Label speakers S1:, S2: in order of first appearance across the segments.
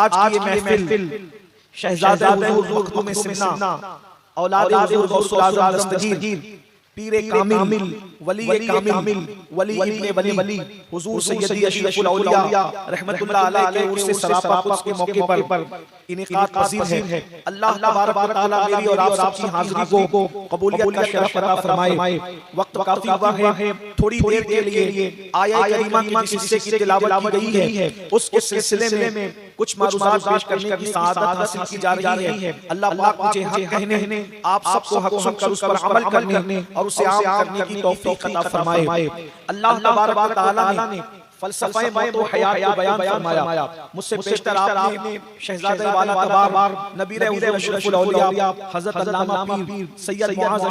S1: آج کی یہ محفل شہزادہ حضور مخدوم سمنا اولاد حضور غوث العظم دستگیر پیر کامل ولی کامل ولی ابن ولی حضور سیدی اشرف الاولیاء رحمت اللہ علیہ کے عرص سراپا قدس کے موقع پر انعقاد پذیر ہے۔ اللہ تبارک و تعالیٰ میری اور آپ سب کی حاضری کو قبولیت کا شرف عطا فرمائے۔ وقت کافی ہوا ہے، تھوڑی دیر کے لیے آیہ کریمہ کے جس حصے کی تلاوت کی گئی ہے اس کے سلسلے میں کچھ معروضات پیش کرنے کی سعادت حاصل کی جا رہی ہے۔ اللہ پاک مجھے حق کہنے، آپ سب کو حق سن کر اس پر عمل کرنے اور اسے عام کرنے کی توفیق عطا فرمائے۔ اللہ تبارک و تعالیٰ نے فلسفہ موت و حیات کو بیان فرمایا۔ مجھ سے پیشتر آپ نے شہزادہ والا تبار نبی حضور اشرف الاولیاء حضرت علامہ پیر سید معاذ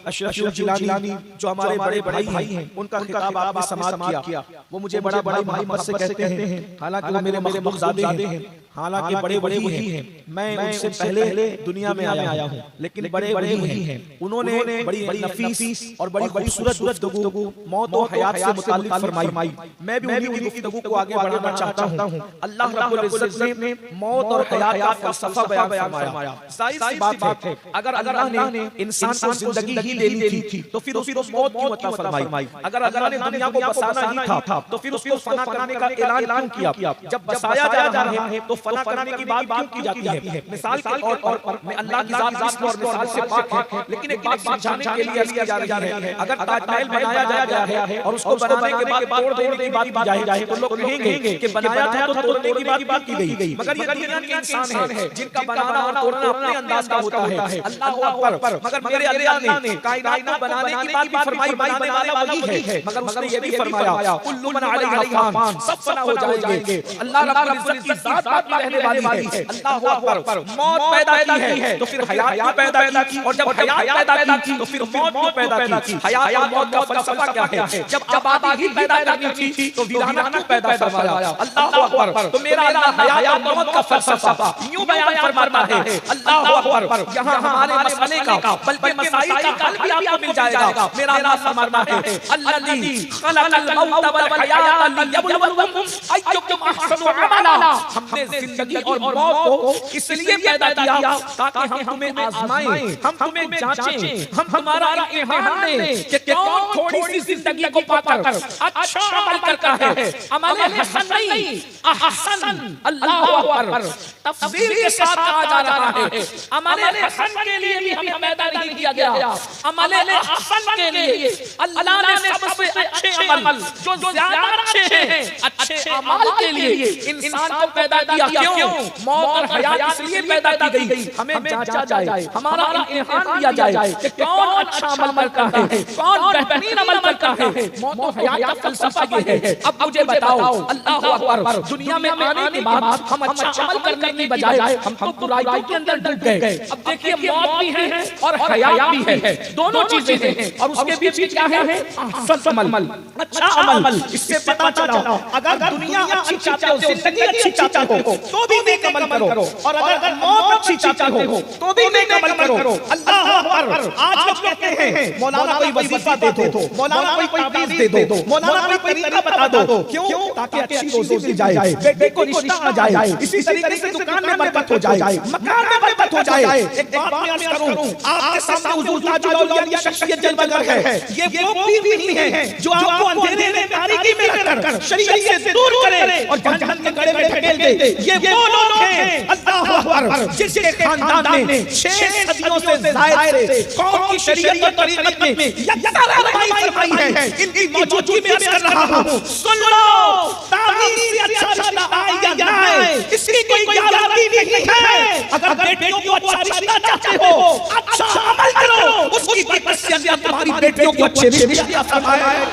S1: اشرف جیلانی جو ہمارے بڑے بھائی ہیں ان کا خطاب آپ نے سماعت کیا۔ وہ مجھے بڑا بڑی محبت سے کہتے ہیں، حالانکہ وہ میرے مخلوق زادے ہیں، حالانکہ بڑے بڑے وہی ہیں، میں ان سے پہلے دنیا میں آیا ہوں، لیکن بڑے بڑے وہی ہیں۔ انہوں نے بڑی نفیس اور بڑی خوبصورت گفتگو موت و حیات سے متعلق فرمائی۔ میں بھی انہی کی گفتگو کو آگے بڑھانا چاہتا ہوں۔ اللہ رب العزت نے موت اور حیات کا فلسفہ بیان فرمایا۔ ظاہر سی بات ہے اگر اللہ نے انسان کو زندگی ہی لینی تھی تو پھر اس کو موت کیوں عطا فرمائی؟ اگر اللہ نے دنیا کو بسانا ہی تھا تو پھر اس کو فنا کرنے کا اعلان کیوں کیا؟ جب بسایا جا رہا ہے تو فنا کرنے کی بات کیوں کی جاتی ہے؟ مثال کے طور پر میں اللہ کی ذات جسم اور مثال سے پاک ہے، لیکن ایک بات سمجھانے کے لیے عرض کی جا رہی ہے، اگر تاج محل بنایا گیا ہے اور اس کو بنانے کے بعد توڑ دینے کی بات کی جائے تو لوگ کہیں گے کہ بنایا تھا تو توڑنے کی بات کی گئی، مگر یہ دنیا کے انسان ہے جن کا بنانا اور توڑنا اپنے انداز کا ہوتا ہے۔ اللہ اکبر، مگر میرے اللہ نے کائنات کو بنانے کی بات بھی فرمائی، بنانے والا وہی ہے، مگر اس نے یہ بھی فرمایا کل من علیہا فان، سب فنا ہو جائیں گے۔ اللہ رب العزت کی ذات باقی رہنے والی ہے۔ اللہ اکبر، موت پیدا کی ہے تو پھر حیات پیدا کی، اور جب حیات پیدا کی تو پھر موت کیوں پیدا کی؟ حیات اور موت کا فلسفہ کیا ہے؟ جب آبادی ہی پیدا کرنی تھی تو ویرانہ کیوں پیدا فرمایا؟ اللہ اکبر، تو میرا اللہ حیات اور موت کا فلسفہ یوں بیان فرماتا ہے۔ اللہ اکبر، یہاں ہمارے مسئلے کا بلکہ مسائل کا حل بھی آپ کو مل جائے گا۔ میرا اللہ فرماتا ہے الذی خلق الموت والحیات لیبلوکم ایکم احسن عملا، ہم نے زندگی اور موت کو اس لیے پیدا کیا تاکہ ہم تمہیں آزمائیں، ہم تمہیں جانچیں، ہم تمہارا امتحان لیں کہ کون تھوڑی سی زندگی کو پا کر اچھا عمل کرتا ہے، عمل حسن نہیں احسن۔ اللہ اکبر، تفضیل کے ساتھ کہا جا رہا ہے عمل حسن کے لیے بھی ہمیں پیدا نہیں کیا گیا، عمل احسن کے لیے اللہ نے سب سے اچھے عمل جو زیادہ اچھے ہیں، اچھے اعمال کے لیے انسان کو پیدا کیا۔ کیوں؟ موت اور حیات اس لیے پیدا کی گئی ہمیں جانچا جائے، ہمارا امتحان لیا جائے کہ کون اچھا عمل کرتا ہے، کون بہترین عمل کرتا ہے۔ موت و حیات کا فلسفہ یہ ہے۔ اب مجھے بتاؤ، اللہ اکبر، دنیا میں آنے کے بعد ہم اچھا عمل کرنے کی بجائے ہم تو برائیوں کے اندر ڈوب گئے۔ اب دیکھیے موت بھی ہے اور حیات بھی ہے، دونوں چیزیں ہیں، اور اس کے بیچ کیا ہے؟ احسن عمل، اچھا عمل۔ اس سے پتہ چلا اگر دنیا اچھی چاہتے ہو، زندگی اچھی چاہتے ہو تو بھی نیک عمل کرو، اور اگر موت اچھی چاہتے ہو تو بھی نیک عمل کرو۔ اللہ اکبر، آج ہم کہتے ہیں مولانا کوئی وظیفہ دے دو، مولانا کوئی تعویذ دے دو، مولانا کوئی طریقہ بتا دو، کیوں؟ تاکہ اچھی روزی مل جائے، بیٹے کو رشتہ آ جائے، اسی طریقے سے دکان میں برکت ہو جائے، مکان میں برکت ہو جائے۔ ایک بات میں عرض کروں، آپ کے سامنے حضور تاج الاولیاء کی شخصیت جلوہ گر ہے۔ یہ وہ پیر نہیں ہے جو آپ کو اندھیرے میں تاریکی میں رکھ کر شریعت سے دور کرے اور جہنم کے گڑھے میں ڈھکیل دے۔ یہ وہ لوگ ہیں اللہ اکبر جس کے خاندان میں 6 صدیوں سے زائد قوم کی شریعت اور طریقت میں یکساں رہنمائی فرمائی ہے۔ ان کی موجودگی میں عرض کر رہا ہوں، سن لو، تعویذ سے اچھا رشتہ آئے یا نہ آئے اس کی کوئی گارنٹی نہیں ہے۔ اگر بیٹیوں کو اچھا رشتہ چاہتے ہو، اچھا عمل کرو، اس کی برکت سے اللہ تمہاری بیٹیوں کو اچھے رشتے عطا فرمائے،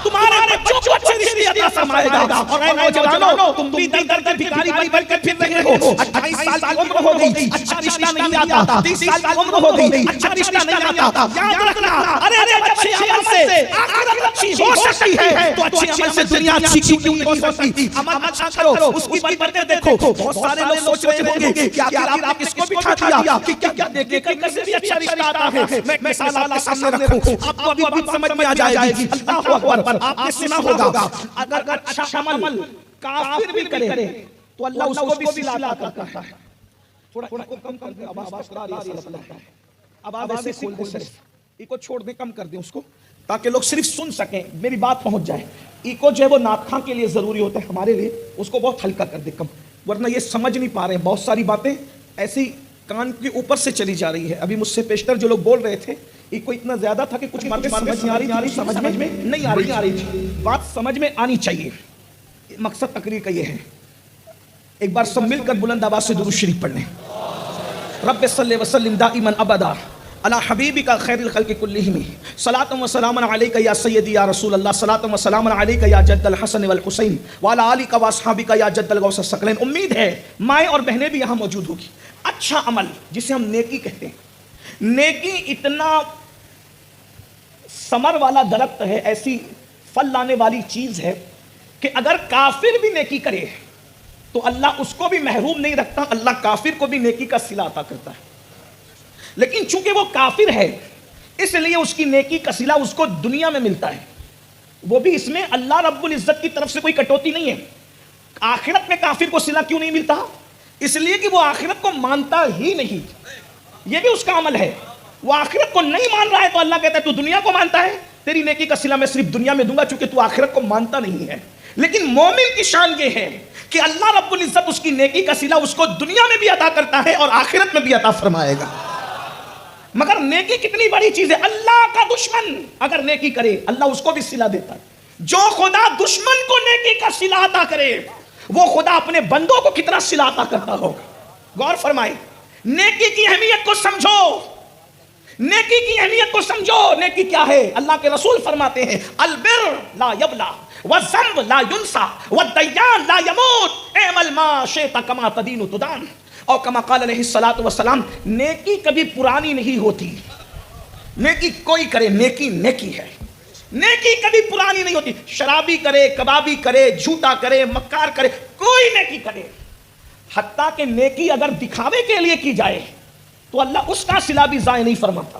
S1: تمہارے بچوں کو اچھے رشتے عطا فرمائے گا۔ اور اے نوجوانوں، تم بھی در در بھکاری بن کر پھر رہے ہو، 28 سال کی عمر ہو گئی، اچھا رشتہ نہیں آتا، 30 سال کی عمر ہو گئی، اچھا رشتہ نہیں آتا۔ یاد رکھنا، ارے اچھے عمل سے آخرت اچھی ہو سکتی ہے تو اچھے عمل سے دنیا اچھی کیوں نہیں ہو سکتی؟ عمل اچھا کرو، اس کی برکتیں دیکھو۔ بہت سارے لوگ سوچ رہے ہوں گے کہ آخر آپ نے کس کو بٹھا دیا کہ کیا دیکھے کہ کیسے بھی اچھا رشتہ آتا ہے۔ میں مثال آپ کے سامنے رکھوں، آپ کو ابھی بات سمجھ میں آ جائے گی۔ اللہ اکبر، آپ نے سنا ہوگا اگر اچھا عمل کافر بھی کرے تو اللہ اس کو بھی صلہ عطا کرتا ہے. تھوڑا ایکو کم کر دیں, آواز ٹکرا رہی ہے ایسا لگتا ہے. آواز ایسے کھول دیں, صرف ایکو چھوڑ دیں, کم کر دیں اس کو, تاکہ لوگ صرف سن سکیں, میری بات پہنچ جائے. ایکو جو ہے وہ نعت خواں کے لیے ضروری ہوتا ہے, ہمارے لیے اس کو بہت ہلکا کر دیں, کم, ورنہ یہ سمجھ نہیں پا رہے ہیں. بہت ساری باتیں ایسی کان کے اوپر سے چلی جا رہی ہے. ابھی مجھ سے پیشتر جو لوگ بول رہے تھے, ایکو اتنا زیادہ تھا کہ کچھ باتیں سمجھ نہیں آ رہی, سمجھ میں نہیں آ رہی تھی. بات سمجھ میں آنی چاہیے, مقصد تقریر کا یہ ہے. ایک بار سب مل کر بلند آواز سے درود شریف پڑھ لیں. رب صلی وسلم دائما ابدا علی حبیبک خیر الخلق کلہم صلاۃ و سلام علیک یا سیدی یا رسول اللہ, صلاۃ و سلام علیک یا جد الحسن والحسین وعلی آلک و اصحابک یا جد الغوث الثقلین. امید ہے مائیں اور بہنیں بھی یہاں موجود ہوگی. اچھا عمل جسے ہم نیکی کہتے ہیں, نیکی اتنا ثمر والا درخت ہے, ایسی پھل لانے والی چیز ہے کہ اگر کافر بھی نیکی کرے تو اللہ اس کو بھی محروم نہیں رکھتا, اللہ کافر کو بھی نیکی کا صلہ عطا کرتا ہے. لیکن چونکہ وہ کافر ہے اس لیے اس کی نیکی کا صلہ اس کو دنیا میں ملتا ہے, وہ بھی اس میں اللہ رب العزت کی طرف سے کوئی کٹوتی نہیں ہے. آخرت میں کافر کو صلہ کیوں نہیں ملتا؟ اس لیے کہ وہ آخرت کو مانتا ہی نہیں. یہ بھی اس کا عمل ہے, وہ آخرت کو نہیں مان رہا ہے تو اللہ کہتا ہے تو دنیا کو مانتا ہے, تیری نیکی کا صلہ میں صرف دنیا میں دوں گا چونکہ تو آخرت کو مانتا نہیں ہے. لیکن مومن کی شان یہ ہے کہ اللہ رب العزت اس کی نیکی کا صلہ اس کو دنیا میں بھی عطا کرتا ہے اور آخرت میں بھی عطا فرمائے گا. مگر نیکی کتنی بڑی چیز ہے. اللہ کا دشمن اگر نیکی کرے اللہ اس کو بھی صلہ دیتا ہے. جو خدا دشمن کو نیکی کا صلہ عطا کرے وہ خدا اپنے بندوں کو کتنا صلہ عطا کرتا ہوگا. غور فرمائے, نیکی کی اہمیت کو سمجھو, نیکی کی اہمیت کو سمجھو. نیکی کیا ہے؟ اللہ کے رسول فرماتے ہیں البر لا یبلا والذنب لا ینسا والدیان لا یموت اعمل ما شئت کما تدین تدان, اور کما قال علیہ الصلوۃ والسلام, نیکی کبھی پرانی نہیں ہوتی. نیکی کوئی کرے, نیکی نیکی ہے, نیکی کبھی پرانی نہیں ہوتی. شرابی کرے, کبابی کرے, جھوٹا کرے, مکار کرے, کوئی نیکی کرے, حتیٰ کہ نیکی اگر دکھاوے کے لیے کی جائے تو اللہ اس کا صلہ بھی ضائع نہیں فرماتا.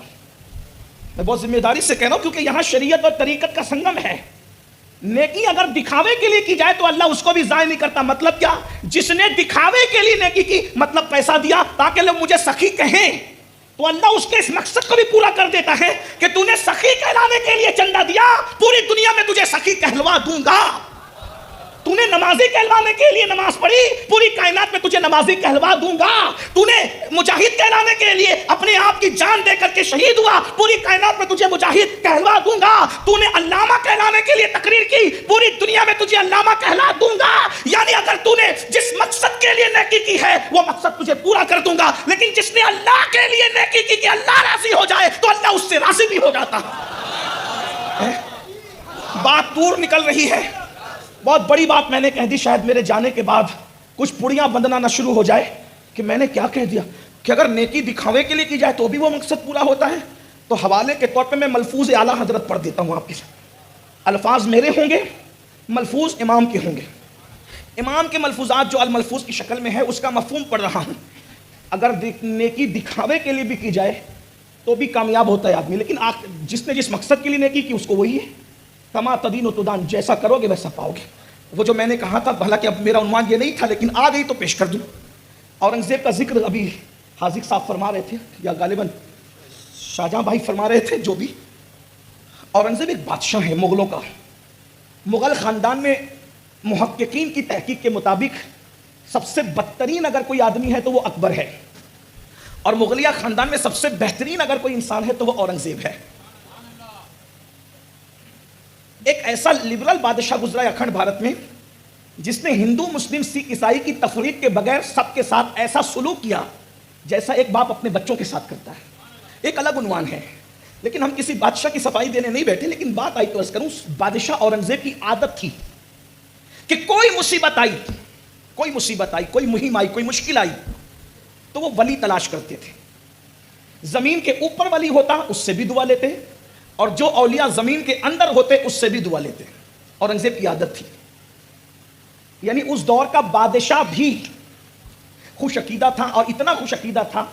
S1: میں بہت ذمہ داری سے کہہ رہا ہوں کیونکہ یہاں شریعت اور طریقت کا سنگم ہے. نیکی اگر دکھاوے کے لیے کی جائے تو اللہ اس کو بھی ضائع نہیں کرتا. مطلب کیا؟ جس نے دکھاوے کے لیے نیکی کی, مطلب پیسہ دیا تاکہ لوگ مجھے سخی کہیں, تو اللہ اس کے اس مقصد کو بھی پورا کر دیتا ہے کہ تو نے سخی کہلانے کے لیے چندہ دیا, پوری دنیا میں تجھے سخی کہلوا دوں گا. تو نے نمازی کہلوانے کے لیے نماز پڑھی, پوری کائنات میں تجھے نمازی کہلوا دوں گا. تو نے مجاہد کہلانے کے لیے اپنے آپ کی جان دے کر کے شہید ہوا, پوری کائنات میں تجھے مجاہد کہلوا دوں گا. تو نے علامہ کہلانے کے لیے تقریر کی, پوری دنیا میں تجھے علامہ کہلا دوں گا. یعنی اگر تو نے جس مقصد کے لیے نیکی کی ہے وہ مقصد تجھے پورا کر دوں گا. لیکن جس نے اللہ کے لیے نیکی کی کہ اللہ راضی ہو جائے تو اللہ اس سے راضی بھی ہو جاتا. بات دور نکل رہی ہے, بہت بڑی بات میں نے کہہ دی. شاید میرے جانے کے بعد کچھ پڑیاں بندنا نہ شروع ہو جائے کہ میں نے کیا کہہ دیا, کہ اگر نیکی دکھاوے کے لیے کی جائے تو بھی وہ مقصد پورا ہوتا ہے. تو حوالے کے طور پہ میں ملفوظ اعلیٰ حضرت پڑھ دیتا ہوں آپ کے ساتھ. الفاظ میرے ہوں گے, ملفوظ امام کے ہوں گے. امام کے ملفوظات جو الملفوظ کی شکل میں ہے اس کا مفہوم پڑھ رہا ہوں. اگر نیکی دکھاوے کے لیے بھی کی جائے تو بھی کامیاب ہوتا ہے آدمی, لیکن جس نے جس مقصد کے لیے نیکی کی اس کو وہی ہے. کما تدین و تدان, جیسا کرو گے ویسا پاؤ گے. وہ جو میں نے کہا تھا, حالانکہ اب میرا عنوان یہ نہیں تھا لیکن آ گئی تو پیش کر دوں. اورنگزیب کا ذکر ابھی حاضق صاحب فرما رہے تھے, یا غالباً شاہجہاں بھائی فرما رہے تھے, جو بھی. اورنگزیب ایک بادشاہ ہے مغلوں کا. مغل خاندان میں محققین کی تحقیق کے مطابق سب سے بدترین اگر کوئی آدمی ہے تو وہ اکبر ہے, اور مغلیہ خاندان میں سب سے بہترین اگر کوئی انسان ہے تو وہ اورنگزیب ہے. ایک ایسا لبرل بادشاہ گزرا ہے اکھنڈ بھارت میں جس نے ہندو, مسلم, سکھ, عیسائی کی تفریق کے بغیر سب کے ساتھ ایسا سلوک کیا جیسا ایک باپ اپنے بچوں کے ساتھ کرتا ہے. ایک الگ عنوان ہے, لیکن ہم کسی بادشاہ کی صفائی دینے نہیں بیٹھے. لیکن بات آئی تو عرض کروں, بادشاہ اورنگزیب کی عادت تھی کہ کوئی مصیبت آئی, کوئی مہم آئی, کوئی مشکل آئی تو وہ ولی تلاش کرتے تھے. زمین کے اوپر ولی ہوتا اس سے بھی دعا لیتے, اور جو اولیاء زمین کے اندر ہوتے اس سے بھی دعا لیتے. اورنگزیب کی عادت تھی. یعنی اس دور کا بادشاہ بھی خوش عقیدہ تھا, اور اتنا خوش عقیدہ تھا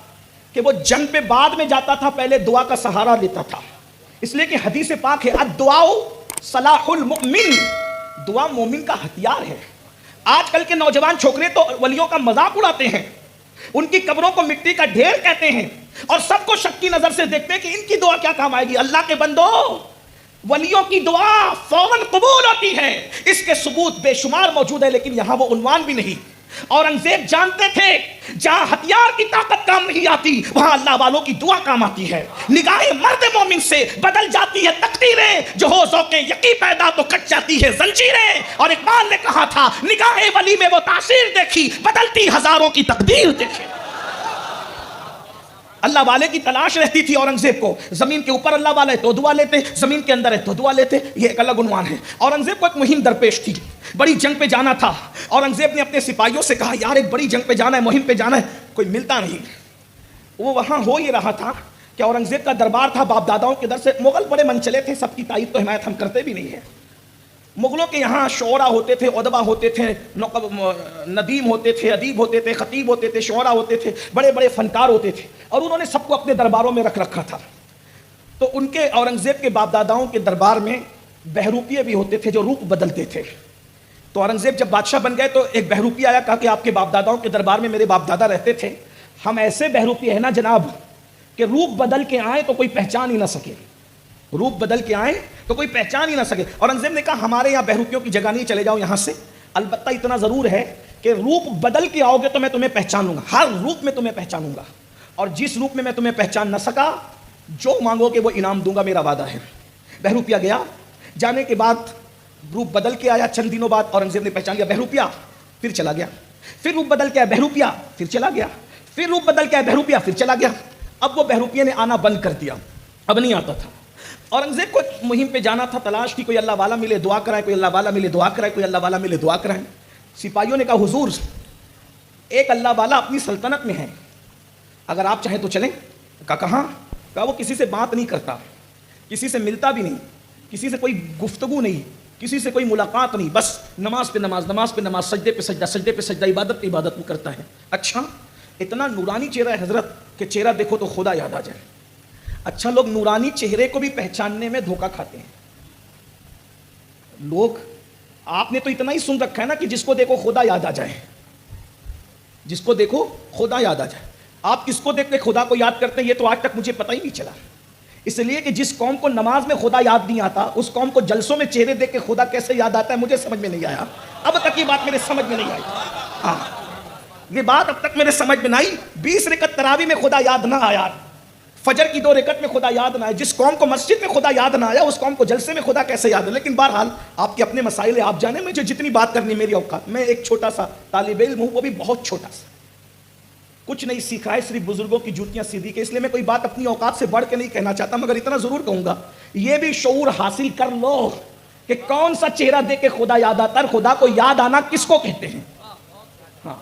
S1: کہ وہ جنگ پہ بعد میں جاتا تھا, پہلے دعا کا سہارا لیتا تھا. اس لیے کہ حدیث پاک ہے الدعاء صلاح المؤمن, دعا مومن کا ہتھیار ہے. آج کل کے نوجوان چھوکرے تو ولیوں کا مذاق اڑاتے ہیں، ان کی قبروں کو مٹی کا ڈھیر کہتے ہیں اور سب کو شک کی نظر سے دیکھتے ہیں کہ ان کی دعا کیا کام آئے گی۔ اللہ کے بندو، ولیوں کی دعا فوراً قبول ہوتی ہے، اس کے ثبوت بے شمار موجود ہے، لیکن یہاں وہ عنوان بھی نہیں۔ اورنگزیب جانتے تھے جہاں ہتھیار کی طاقت کام نہیں آتی وہاں اللہ والوں کی دعا کام آتی ہے۔ نگاہ مرد مومن سے بدل جاتی ہے تقدیریں، جو ہو ذوق یقین پیدا تو کٹ جاتی ہے زنجیریں۔ اور اقبال نے کہا تھا نگاہ ولی میں وہ تاثیر دیکھی بدلتی ہزاروں کی تقدیر دیکھی۔ اللہ والے کی تلاش رہتی تھی اورنگزیب کو، زمین کے اوپر اللہ والے تو دعا لیتے، زمین کے اندر ہے تو دعا لیتے، یہ ایک الگ عنوان ہے۔ اورنگزیب کو ایک مہم درپیش تھی، بڑی جنگ پہ جانا تھا۔ اورنگزیب نے اپنے سپاہیوں سے کہا یار ایک بڑی جنگ پہ جانا ہے، مہم پہ جانا ہے، کوئی ملتا نہیں۔ وہ وہاں ہو یہ رہا تھا کہ اورنگزیب کا دربار تھا باپ داداؤں کے در سے، مغل بڑے من چلے تھے، سب کی تائید تو حمایت ہم کرتے بھی نہیں ہیں۔ مغلوں کے یہاں شعراء ہوتے تھے، ادبا ہوتے تھے، ندیم ہوتے تھے، ادیب ہوتے تھے، خطیب ہوتے تھے، شعراء ہوتے تھے، بڑے بڑے فنکار ہوتے تھے، اور انہوں نے سب کو اپنے درباروں میں رکھ رکھا تھا۔ تو ان کے اورنگزیب کے باپ داداؤں کے دربار میں بہروپیے بھی ہوتے تھے جو روپ بدلتے تھے۔ تو اورنگزیب جب بادشاہ بن گئے تو ایک بہروپیہ آیا، کہا کہ آپ کے باپ داداؤں کے دربار میں میرے باپ دادا رہتے تھے، ہم ایسے بہروپیے ہیں نا جناب کہ روپ بدل کے آئیں تو کوئی پہچان ہی نہ سکے، روپ بدل کے آئیں تو کوئی پہچان ہی نہ سکے۔ اورنگزیب نے کہا ہمارے یہاں بہروپیوں کی جگہ نہیں، چلے جاؤ یہاں سے، البتہ اتنا ضرور ہے کہ روپ بدل کے آؤ گے تو میں تمہیں پہچانوں گا، ہر روپ میں تمہیں پہچانوں گا، اور جس روپ میں تمہیں پہچان نہ سکا جو مانگو گے وہ انعام دوں گا، میرا وعدہ ہے۔ بہروپیہ گیا، جانے کے بعد روپ بدل کے آیا، چند دنوں بعد اورنگزیب نے پہچان لیا بہروپیہ، پھر چلا گیا، پھر روپ بدل کے آیا بہروپیہ، پھر چلا گیا، پھر روپ بدل کے آیا بہروپیہ، پھر چلا گیا۔ اب وہ بہروپیہ نے آنا بند کر دیا، اب نہیں آتا تھا۔ اورنگزیب کو مہم پہ جانا تھا، تلاش کی کوئی اللہ والا ملے دعا کرائے، کوئی اللہ والا ملے دعا کرائے، کوئی اللہ والا ملے دعا کرائے۔ سپاہیوں نے کہا حضور ایک اللہ والا اپنی سلطنت میں ہے، اگر آپ چاہیں تو چلیں۔ کہا کہاں؟ کہا وہ کسی سے بات نہیں کرتا، کسی سے ملتا بھی نہیں، کسی سے کوئی گفتگو نہیں، کسی سے کوئی ملاقات نہیں، بس نماز پہ نماز، نماز پہ نماز، سجدے پہ سجدہ، سجدے پہ سجدہ، عبادت پہ عبادت وہ کرتا ہے۔ اچھا اتنا نورانی چہرہ ہے حضرت کہ چہرہ دیکھو تو خدا یاد آ جائے۔ اچھا لوگ نورانی چہرے کو بھی پہچاننے میں دھوکہ کھاتے ہیں لوگ۔ آپ نے تو اتنا ہی سن رکھا ہے نا کہ جس کو دیکھو خدا یاد آ جائے، جس کو دیکھو خدا یاد آ جائے۔ آپ کس کو دیکھ کے خدا کو یاد کرتے ہیں یہ تو آج تک مجھے پتہ ہی نہیں چلا، اس لیے کہ جس قوم کو نماز میں خدا یاد نہیں آتا اس قوم کو جلسوں میں چہرے دیکھ کے خدا کیسے یاد آتا ہے مجھے سمجھ میں نہیں آیا، اب تک یہ بات میرے سمجھ میں نہیں آئی۔ ہاں یہ بات اب تک میرے سمجھ میں نہ آئی۔ 20 رکعت تراویح میں خدا یاد نہ آیا، فجر کی 2 رکعت میں خدا یاد نہ آیا، جس قوم کو مسجد میں خدا یاد نہ آیا اس قوم کو جلسے میں خدا کیسے یاد ہے۔ لیکن بہرحال آپ کے اپنے مسائل آپ جانے، مجھے جتنی بات کرنی میری اوقات، میں ایک چھوٹا سا طالب علم ہوں، وہ بھی بہت چھوٹا سا، کچھ نہیں سیکھا ہے، صرف بزرگوں کی جوتیاں سیدھی کے، اس لیے میں کوئی بات اپنی اوقات سے بڑھ کے نہیں کہنا چاہتا، مگر اتنا ضرور کہوں گا یہ بھی شعور حاصل کر لو کہ کون سا چہرہ دیکھ کے خدا یاد آتا ہے، خدا کو یاد آنا کس کو کہتے ہیں۔ ہاں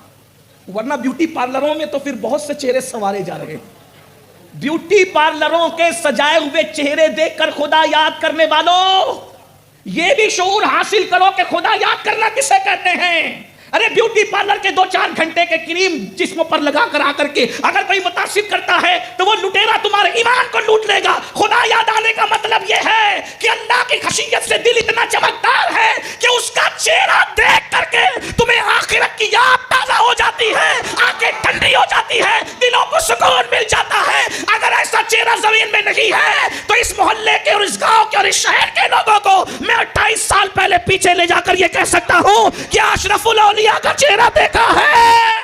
S1: ورنہ بیوٹی پارلروں میں تو پھر بہت سے چہرے سنوارے جا رہے ہیں، بیوٹی پارلروں کے سجائے ہوئے چہرے دیکھ کر خدا یاد کرنے والوں یہ بھی شعور حاصل کرو کہ خدا یاد کرنا کسے کہتے ہیں۔ ارے بیوٹی پارلر کے 2-4 گھنٹے کے کریم جسموں پر لگا کر آ کر کے اگر کوئی متاثر کرتا ہے تو وہ لٹیرا تمہارے ایمان کو لوٹ لے گا۔ خدا یاد آنے کا مطلب یہ ہے کہ اللہ کی خشیت سے دل اتنا چمکدار ہے کہ اس کا چہرہ دیکھ کر کے تمہیں آخرت کی یاد تازہ ہو جاتی ہے، آنکھیں ٹھنڈی ہو جاتی ہے، دلوں کو سکون مل جاتا ہے۔ اگر ایسا چہرہ زمین میں نہیں ہے تو اس محلے کے اور اس گاؤں کے اور اس شہر کے لوگوں کو میں 28 سال پہلے پیچھے لے جا کر یہ کہہ سکتا ہوں کہ اشرف الاولیاء کا چہرہ دیکھا ہے۔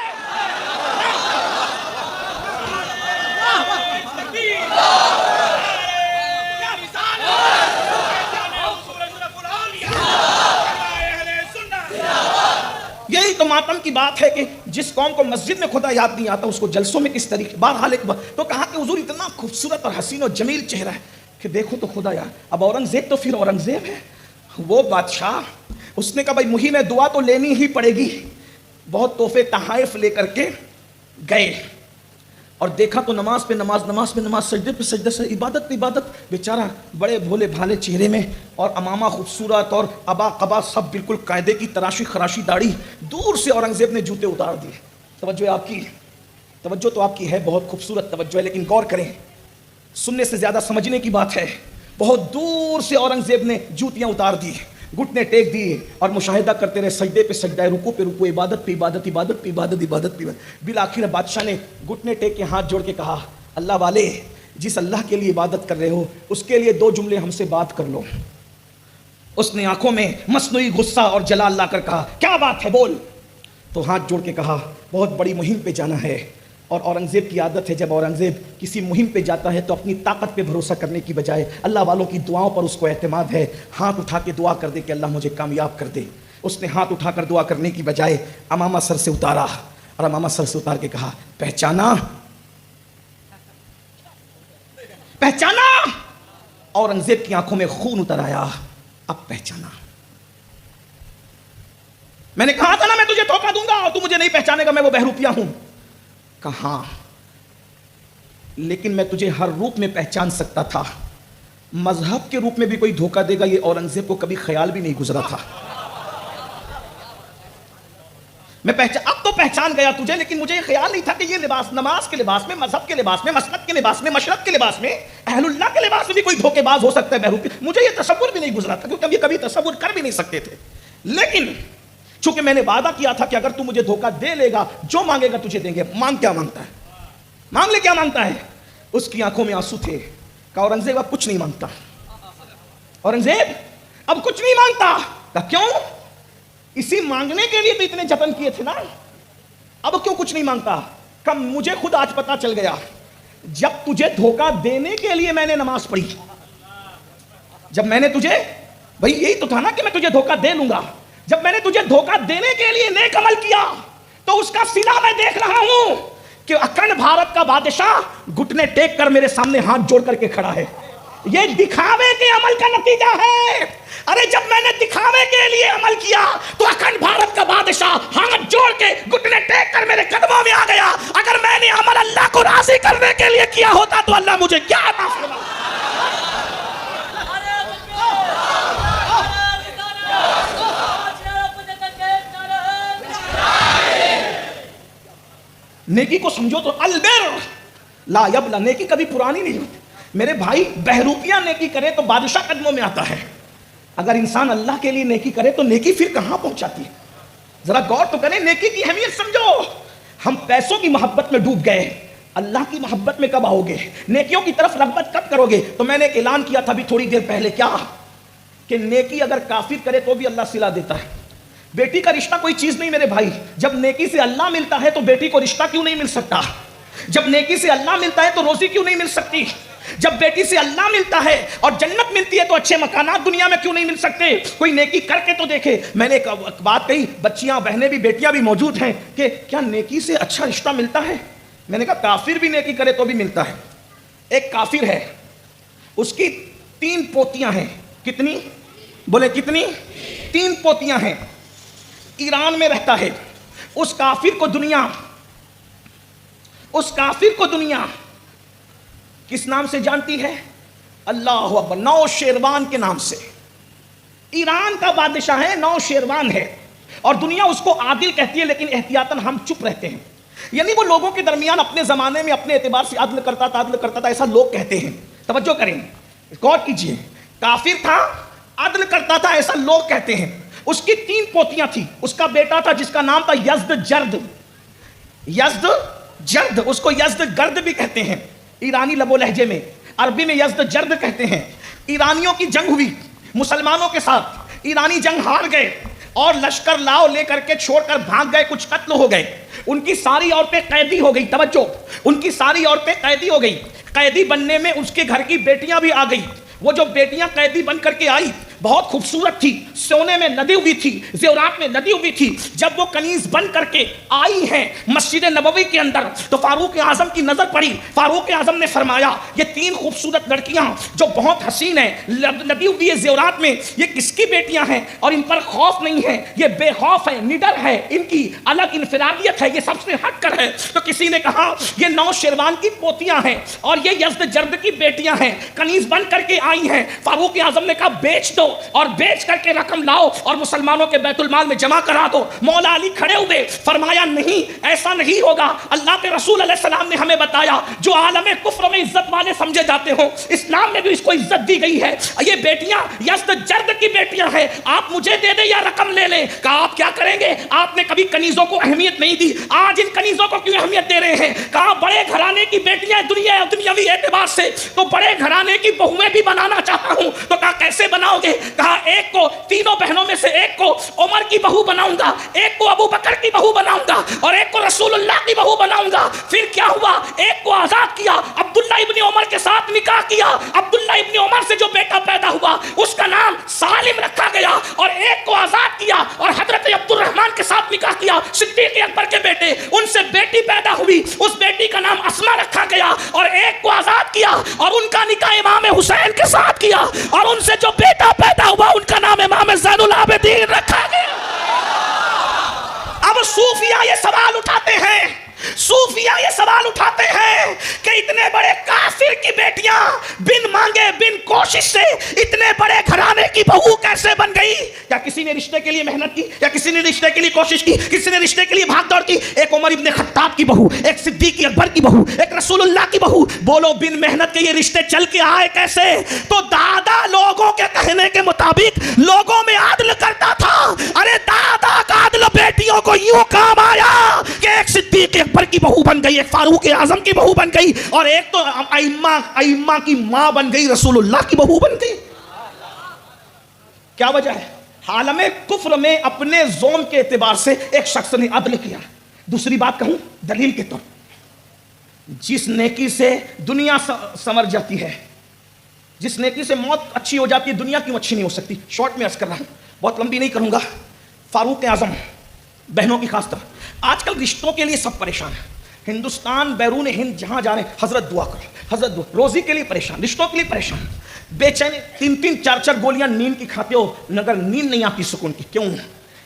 S1: یہی تو ماتم کی بات ہے کہ جس قوم کو مسجد میں خدا یاد نہیں آتا اس کو جلسوں میں کس طریقے۔ بہرحال ایک بات تو کہا کہ حضور اتنا خوبصورت اور حسین اور جمیل چہرہ ہے کہ دیکھو تو خدا یاد۔ اب اورنگزیب تو پھر اورنگزیب ہے، وہ بادشاہ، اس نے کہا بھائی مہم دعا تو لینی ہی پڑے گی۔ بہت تحفے تحائف لے کر کے گئے اور دیکھا تو نماز پہ نماز، نماز پہ نماز، سجدے پہ سجدہ، سے عبادت پہ عبادت، بیچارہ بڑے بھولے بھالے چہرے میں اور امامہ خوبصورت اور ابا قبا سب بالکل قاعدے کی تراشی خراشی داڑھی۔ دور سے اورنگزیب نے جوتے اتار دیے۔ توجہ ہے آپ کی، توجہ تو آپ کی ہے، بہت خوبصورت توجہ ہے، لیکن غور کریں، سننے سے زیادہ سمجھنے کی بات ہے۔ بہت دور سے اورنگزیب نے جوتیاں اتار دی، گھٹنے ٹیک دیے اور مشاہدہ کرتے رہے، سجدے پہ سجدہ، رکوع پہ رکوع، عبادت پہ عبادت، عبادت پہ عبادت، عبادت پہ عبادت۔ بالآخر بادشاہ نے گھٹنے ٹیک کے ہاتھ جوڑ کے کہا، اللہ والے، جس اللہ کے لیے عبادت کر رہے ہو اس کے لیے 2 جملے ہم سے بات کر لو۔ اس نے آنکھوں میں مصنوعی غصہ اور جلال لا کر کہا، کیا بات ہے بول؟ تو ہاتھ جوڑ کے کہا، بہت بڑی مہم پہ جانا ہے، اور اورنگزیب کی عادت ہے جب اورنگزیب کسی مہم پہ جاتا ہے تو اپنی طاقت پہ بھروسہ کرنے کی بجائے اللہ والوں کی دعاؤں پر اس کو اعتماد ہے، ہاتھ اٹھا کے دعا کر دے کہ اللہ مجھے کامیاب کر دے۔ اس نے ہاتھ اٹھا کر دعا کرنے کی بجائے امامہ سر سے اتارا، اور امامہ سر سے اتار کے کہا، پہچانا؟ پہچانا؟ اورنگزیب کی آنکھوں میں خون اتر آیا، اب پہچانا؟ میں نے کہا تھا نا میں تجھے دھوکہ دوں گا اور تو مجھے نہیں پہچانے گا، میں وہ بہروپیہ ہوں۔ کہاں؟ لیکن میں تجھے ہر روپ میں پہچان سکتا تھا، مذہب کے روپ میں بھی کوئی دھوکہ دے گا یہ اورنگزیب کو کبھی خیال بھی نہیں گزرا تھا۔ میں اب تو پہچان گیا تجھے، لیکن مجھے یہ خیال نہیں تھا کہ یہ لباس نماز کے لباس میں، مذہب کے لباس میں، مسلک کے لباس میں، مشرق کے لباس میں، اہل اللہ کے لباس میں بھی کوئی دھوکے باز ہو سکتا ہے بہروپی۔ مجھے یہ تصور بھی نہیں گزرا تھا، کیونکہ کبھی تصور کر بھی نہیں سکتے تھے۔ لیکن چونکہ میں نے وعدہ کیا تھا کہ اگر تو مجھے دھوکہ دے لے گا جو مانگے گا تجھے دیں گے۔ مانگ کیا مانگتا ہے؟ مانگ لے کیا مانگتا ہے؟ اس کی آنکھوں میں آنسو تھے۔ کہا اورنگزیب اب کچھ نہیں مانگتا، اورنگزیب اب کچھ نہیں مانگتا۔ کہا کیوں؟ اسی مانگنے کے لیے بھی اتنے جتن کیے تھے نا، اب کیوں کچھ نہیں مانگتا؟ کہ مجھے خود آج پتا چل گیا، جب تجھے دھوکہ دینے کے لیے میں نے نماز پڑھی، جب میں نے تجھے، بھئی یہی تو تھا نا کہ میں تجھے دھوکہ دے لوں گا، جب میں نے تجھے دھوکہ دینے کے لیے نیک عمل کیا تو اس کا صلہ میں دیکھ رہا ہوں کہ اکھنڈ بھارت کا بادشاہ گھٹنے ٹیک کر میرے سامنے ہاتھ جوڑ کر کے کھڑا ہے۔ یہ دکھاوے کے عمل کا نتیجہ ہے۔ ارے جب میں نے دکھاوے کے لیے عمل کیا تو اکھنڈ بھارت کا بادشاہ ہاتھ جوڑ کے گھٹنے ٹیک کر میرے قدموں میں آ گیا۔ اگر میں نے عمل اللہ کو راضی کرنے کے لیے کیا ہوتا تو اللہ مجھے کیا عطا فرماتا۔ نیکی کو سمجھو تو البر لا یبلا، نیکی کبھی پرانی نہیں ہوتی۔ میرے بھائی بہروپیہ نیکی کرے تو بادشاہ قدموں میں آتا ہے، اگر انسان اللہ کے لیے نیکی کرے تو نیکی پھر کہاں پہنچاتی ہے؟ ذرا غور تو کریں، نیکی کی اہمیت سمجھو۔ ہم پیسوں کی محبت میں ڈوب گئے، اللہ کی محبت میں کب آؤ گے؟ نیکیوں کی طرف رغبت کب کرو گے؟ تو میں نے ایک اعلان کیا تھا ابھی تھوڑی دیر پہلے، کیا کہ نیکی اگر کافر کرے تو بھی اللہ صلہ دیتا ہے۔ بیٹی کا رشتہ کوئی چیز نہیں میرے بھائی، جب نیکی سے اللہ ملتا ہے تو بیٹی کو رشتہ کیوں نہیں مل سکتا؟ جب نیکی سے اللہ ملتا ہے تو روزی کیوں نہیں مل سکتی؟ جب بیٹی سے اللہ ملتا ہے اور جنت ملتی ہے تو اچھے مکانات دنیا میں کیوں نہیں مل سکتے؟ کوئی نیکی کر کے تو دیکھے۔ میں نے ایک بات کہی، بچیاں بہنیں بھی بیٹیاں بھی موجود ہیں، کہ کیا نیکی سے اچھا رشتہ ملتا ہے؟ میں نے کہا کافر بھی نیکی کرے تو بھی ملتا ہے۔ ایک کافر ہے، اس کی 3 پوتیاں ہیں۔ کتنی؟ بولے کتنی؟ 3 پوتیاں ہیں، ایران میں رہتا ہے۔ اس کافر کو دنیا کس نام سے جانتی ہے؟ اللہ اکبر، نو شیروان کے نام سے۔ ایران کا بادشاہ ہے، نو شیروان ہے، اور دنیا اس کو عادل کہتی ہے، لیکن احتیاطاً ہم چپ رہتے ہیں۔ یعنی وہ لوگوں کے درمیان اپنے زمانے میں اپنے اعتبار سے عدل کرتا تھا، ایسا لوگ کہتے ہیں۔ توجہ کریں، غور کیجئے، کافر تھا، عدل کرتا تھا، ایسا لوگ کہتے ہیں۔ اس کی 3 پوتیاں تھی، اس کا بیٹا تھا جس کا نام تھا یزدجرد، اس کو یزدگرد بھی کہتے ہیں ایرانی لب و لہجے میں، عربی میں یزدجرد کہتے ہیں۔ ایرانیوں کی جنگ ہوئی مسلمانوں کے ساتھ، ایرانی جنگ ہار گئے اور لشکر لاؤ لے کر کے چھوڑ کر بھاگ گئے، کچھ قتل ہو گئے، ان کی ساری عورتیں قیدی ہو گئی۔ توجہ، ان کی ساری عورتیں قیدی ہو گئی۔ قیدی بننے میں اس کے گھر کی بیٹیاں بھی آ گئی۔ وہ جو بیٹیاں قیدی بن کر کے آئی بہت خوبصورت تھی، سونے میں لدی ہوئی تھی، زیورات میں لدی ہوئی تھی۔ جب وہ کنیز بن کر کے آئی ہیں مسجد نبوی کے اندر تو فاروق اعظم کی نظر پڑی۔ فاروق اعظم نے فرمایا یہ 3 خوبصورت لڑکیاں جو بہت حسین ہیں، لدی ہوئی زیورات میں، یہ کس کی بیٹیاں ہیں؟ اور ان پر خوف نہیں ہے، یہ بے خوف ہے، نڈر ہے، ان کی الگ انفرادیت ہے، یہ سب سے ہٹ کر ہے۔ تو کسی نے کہا یہ نو شیروان کی پوتیاں ہیں اور یہ یزدجرد کی بیٹیاں ہیں، کنیز بن کر کے آئی ہیں۔ فاروق اعظم نے کہا بیچ دو،
S2: اور بیچ کر کے رقم لاؤ اور مسلمانوں کے بیت المال میں جمع کرا دو. مولا علی کھڑے ہوئے, فرمایا نہیں ایسا نہیں ہوگا. اللہ کے رسول علیہ السلام نے ہمیں بتایا جو عالم کفر میں عزت والے سمجھے جاتے ہوں, اسلام میں بھی اس کو عزت دی گئی ہے. یہ بیٹیاں یزدجرد کی بیٹیاں ہیں, آپ مجھے دے دیں یا رقم لے لیں. کہا آپ کیا کریں گے؟ آپ نے کبھی کنیزوں کو اہمیت نہیں دی, آج ان کنیزوں کو کیوں اہمیت دے رہے ہیں؟ کہا بڑے گھرانے کی بیٹیاں دنیاوی اعتبار سے تو بڑے گھرانے کی بہویں بھی بنانا چاہتا ہوں. تو کہا کیسے بناؤ گے؟ کہا ایک کو, تینوں بہنوں میں سے ایک کو عمر کی بہو بناؤں گا, ایک کو ابو بکر کی بہو بناؤں گا, اور ایک کو رسول اللہ کی بہو بناؤں گا. پھر کیا ہوا؟ ایک کو آزاد کیا, عبداللہ ابن عمر کے ساتھ نکاح کیا. عبداللہ ابن عمر سے جو بیٹا پیدا ہوا اس کا نام سالم رکھا گیا, اور ایک کو آزاد کیا اور حضرت عبد الرحمن کے ساتھ نکاح کیا, صدیق اکبر کے بیٹے. ان سے بیٹی پیدا ہوئی, اس بیٹی کا نام اسما رکھا گیا, اور ایک کو آزاد کیا اور ان کا نکاح امام حسین کے ساتھ کیا, اور ان سے جو بیٹا پیدا ہوا ان کا نام امام زین العابدین رکھا گیا. اب صوفیہ یہ سوال اٹھاتے ہیں, صوفیہ یہ سوال اٹھاتے ہیں کہ اتنے بڑے کافر کی بیٹیاں بن مانگے بن کوشش سے اتنے بڑے گھرانے کی بہو کیسے بن گئی؟ کیا کسی نے رشتے کے لیے محنت کی؟ یا کسی نے رشتے کے لیے کوشش کی؟ کسی نے رشتے کے لیے بھاگ دوڑ کی؟ ایک عمر ابن خطاب کی بہو, ایک صدیق اکبر کی بہو, ایک رسول اللہ کی بہو, بولو بن محنت کے یہ رشتے چل کے آئے کیسے؟ تو دادا لوگوں کے کہنے کے مطابق لوگوں میں عدل کرتا تھا. ارے دادا کا عدل بیٹیوں کو یوں کام آیا کہ ایک صدیق اکبر کی بہو بن گئی, ایک فاروق اعظم کی بہو بن گئی, اور ایک تو ائمہ کی ماں بن گئی, رسول اللہ کی بہو بن گئی. کیا وجہ ہے؟ عالم کفر میں اپنے زوم کے اعتبار سے ایک شخص نے عدل کیا. دوسری بات کہوں دلیل کے طور, جس نیکی سے دنیا سنور جاتی ہے, جس نیکی سے موت اچھی ہو جاتی ہے, دنیا کیوں اچھی نہیں ہو سکتی؟ شارٹ میں عرض کر رہا ہوں, بہت لمبی نہیں کروں گا. فاروق اعظم, بہنوں کی خاص طور آج کل رشتوں کے لیے سب پریشان ہیں. ہندوستان بیرون ہند جہاں جانے حضرت دعا کرو, حضرت دعا, روزی کے لیے پریشان, رشتوں کے لیے پریشان, بے چین, 3-4 گولیاں نیند کی کھاتے ہو مگر نیند نہیں آتی سکون کی. کیوں؟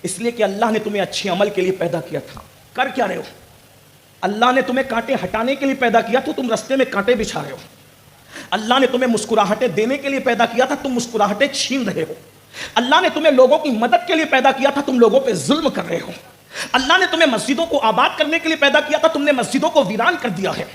S2: اس لیے کہ اللہ نے تمہیں اچھے عمل کے لیے پیدا کیا تھا. کر کیا رہے ہو؟ اللہ نے تمہیں کانٹے ہٹانے کے لیے پیدا کیا تو تم رستے میں کانٹے بچھا رہے ہو. اللہ نے تمہیں مسکراہٹیں دینے کے لیے پیدا کیا تھا, تم مسکراہٹیں چھین رہے ہو. اللہ نے تمہیں لوگوں کی مدد کے لیے پیدا کیا تھا, تم لوگوں پہ ظلم کر رہے ہو. اللہ نے تمہیں مسجدوں کو آباد کرنے کے لیے پیدا کیا تھا, تم نے مسجدوں کو ویران کر دیا ہے.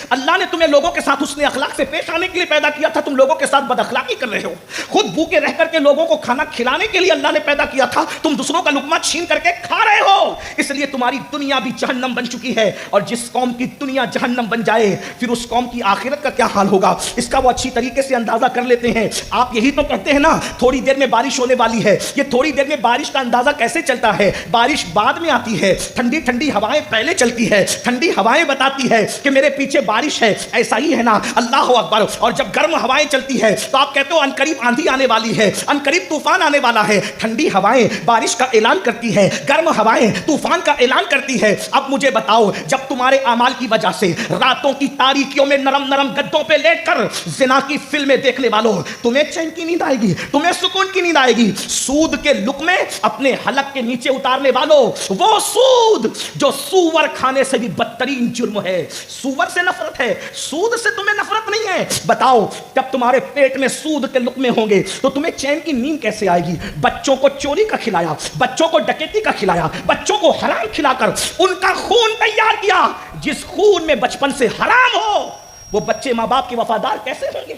S2: اللہ نے تمہیں لوگوں کے ساتھ حسن اخلاق سے پیش آنے کے لیے پیدا کیا تھا, تم لوگوں کے ساتھ بد اخلاقی کر رہے ہو. خود بھوکے رہ کر کے لوگوں کو کھانا کھلانے کے لیے اللہ نے پیدا کیا تھا, تم دوسروں کا لقمہ چھین کر کے کھا رہے ہو. اس لیے تمہاری دنیا بھی جہنم بن چکی ہے, اور جس قوم کی دنیا جہنم بن جائے پھر اس قوم کی آخرت کا کیا حال ہوگا اس کا وہ اچھی طریقے سے اندازہ کر لیتے ہیں. آپ یہی تو کہتے ہیں نا تھوڑی دیر میں بارش ہونے والی ہے. یہ تھوڑی دیر میں بارش کا اندازہ کیسے چلتا ہے؟ بارش بعد میں آتی ہے, ٹھنڈی ٹھنڈی ہوائیں پہلے چلتی ہے, ٹھنڈی ہوائیں بتاتی ہے کہ میرے پیچھے بارش ہے. ایسا ہی ہے نا, اللہ اکبر. اور جب گرم ہوائیں چلتی ہے تو آپ کہتے ہو انقریب آندھی آنے والی ہے, انقریب طوفان آنے والا ہے. ٹھنڈی ہوائیں بارش کا اعلان کرتی ہے, گرم ہوائیں طوفان کا اعلان کرتی ہے. اب مجھے بتاؤ, جب تمہارے اعمال کی وجہ سے راتوں کی تاریکیوں میں نرم نرم گدوں پہ لیٹ کر زنا کی فلمیں دیکھنے والوں, تمہیں چین کی نیند آئے گی, تمہیں سکون کی نیند آئے گی. سود کے لقمے اپنے حلق کے نیچے اتارنے والوں, وہ سود جو سور کھانے سے بھی بدترین جرم ہے. سور سے نفرت ہے, سود سے تمہیں نفرت نہیں ہے. بتاؤ جب تمہارے پیٹ میں سود کے لقمے ہوں گے تو تمہیں چین کی نیند کیسے آئے گی؟ بچوں کو چوری کا کھلایا, بچوں کو ڈکیتی کا کھلایا, بچوں کو حرام کھلا کر ان کا خون تیار کیا. جس خون میں بچپن سے حرام ہو وہ بچے ماں باپ کے وفادار کیسے ہوں گے؟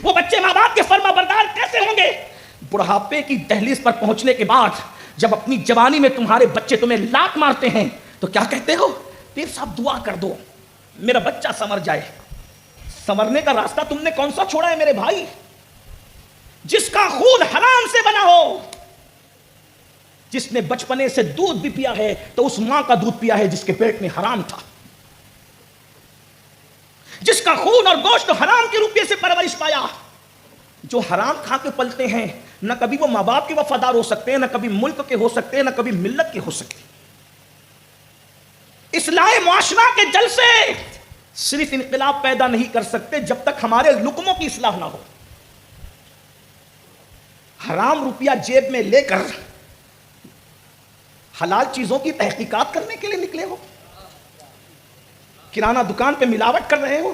S2: وہ بچے ماں باپ کے فرما بردار کیسے ہوں گے؟ بڑھاپے کی دہلیز پر پہنچنے کے بعد جب اپنی جوانی میں تمہارے بچے تمہیں لات مارتے ہیں تو کیا کہتے ہو؟ پیر صاحب دعا کر دو میرا بچہ سنور جائے. سنورنے کا راستہ تم نے کون سا چھوڑا ہے میرے بھائی؟ جس کا خون حرام سے بنا ہو, جس نے بچپنے سے دودھ بھی پیا ہے تو اس ماں کا دودھ پیا ہے جس کے پیٹ میں حرام تھا, جس کا خون اور گوشت حرام کے روپیے سے پرورش پایا. جو حرام کھا کے پلتے ہیں نہ کبھی وہ ماں باپ کے وفادار ہو سکتے ہیں, نہ کبھی ملک کے ہو سکتے ہیں, نہ کبھی ملت کے ہو سکتے ہیں. اصلاح معاشرہ کے جلسے صرف انقلاب پیدا نہیں کر سکتے جب تک ہمارے لقموں کی اصلاح نہ ہو. حرام روپیہ جیب میں لے کر حلال چیزوں کی تحقیقات کرنے کے لیے نکلے ہو, کرانہ دکان پہ ملاوٹ کر رہے ہو,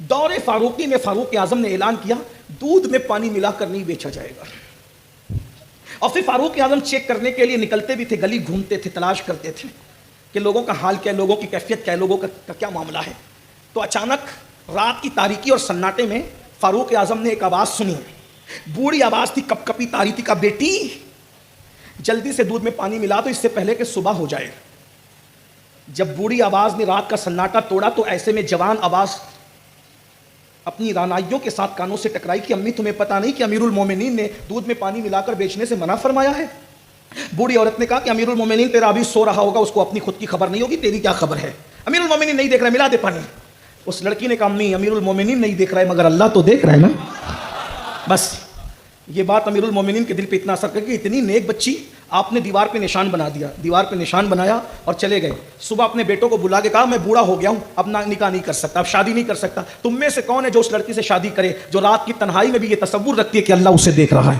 S2: دور فاروقی میں فاروق اعظم نے اعلان کیا دودھ میں پانی ملا کر نہیں بیچا جائے گا. اور پھر فاروق اعظم چیک کرنے کے لیے نکلتے بھی تھے, گلی گھومتے تھے, تلاش کرتے تھے کہ لوگوں کا حال کیا ہے, لوگوں کی کیفیت کیا ہے, لوگوں کا کیا معاملہ ہے. تو اچانک رات کی تاریکی اور سناٹے میں فاروق اعظم نے ایک آواز سنی. بوڑھی آواز تھی, کپ کپی تاری تھی, کہا بیٹی جلدی سے دودھ میں پانی ملا دو اس سے پہلے کہ صبح ہو جائے. جب بوڑھی آواز نے رات کا سناٹا توڑا تو ایسے میں جوان آواز اپنی رانائیوں کے ساتھ کانوں سے ٹکرائی کہ امی تمہیں پتا نہیں کہ امیر المومنین نے دودھ میں پانی ملا کر بیچنے سے منع فرمایا ہے. بوڑھی عورت نے کہا کہ امیر المومنین تیرا ابھی سو رہا ہوگا, اس کو اپنی خود کی خبر نہیں ہوگی, تیری کیا خبر ہے, امیر المومنین نہیں دیکھ رہا, ملا دے پانی. اس لڑکی نے کہا امی امیر المومنین نہیں دیکھ رہا ہے مگر اللہ تو دیکھ رہا ہے نا. بس یہ بات امیر المومنین کے دل پہ اتنا اثر کر کے اتنی نیک بچی آپ نے دیوار پہ نشان بنا دیا. دیوار پہ نشان بنایا اور چلے گئے. صبح اپنے بیٹوں کو بلا کے کہا میں بوڑھا ہو گیا ہوں, اب نکاح نہیں کر سکتا, اب شادی نہیں کر سکتا. تم میں سے کون ہے جو اس لڑکی سے شادی کرے جو رات کی تنہائی میں بھی یہ تصور رکھتی ہے کہ اللہ اسے دیکھ رہا ہے.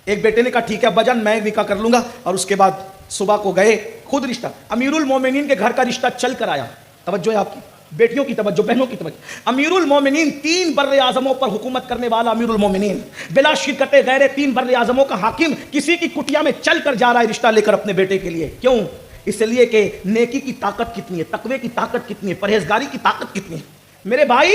S2: ایک بیٹے نے کہا ٹھیک ہے ابا جان میں نکاح کر لوں گا. اور اس کے بعد صبح کو گئے, خود رشتہ امیر المومنین کے گھر کا رشتہ چل کر آیا. توجہ ہے آپ کی بیٹیوں کی توجہ, بہنوں کی توجہ. امیر المومنین 3 بر اعظموں پر حکومت کرنے والا امیر المومنین بلا شرکت غیر 3 بر اعظموں کا حاکم کسی کی کٹیا میں چل کر جا رہا ہے رشتہ لے کر اپنے بیٹے کے لیے. کیوں؟ اس لیے کہ نیکی کی طاقت کتنی ہے, تقوی کی طاقت کتنی ہے, پرہیزگاری کی طاقت کتنی ہے. میرے بھائی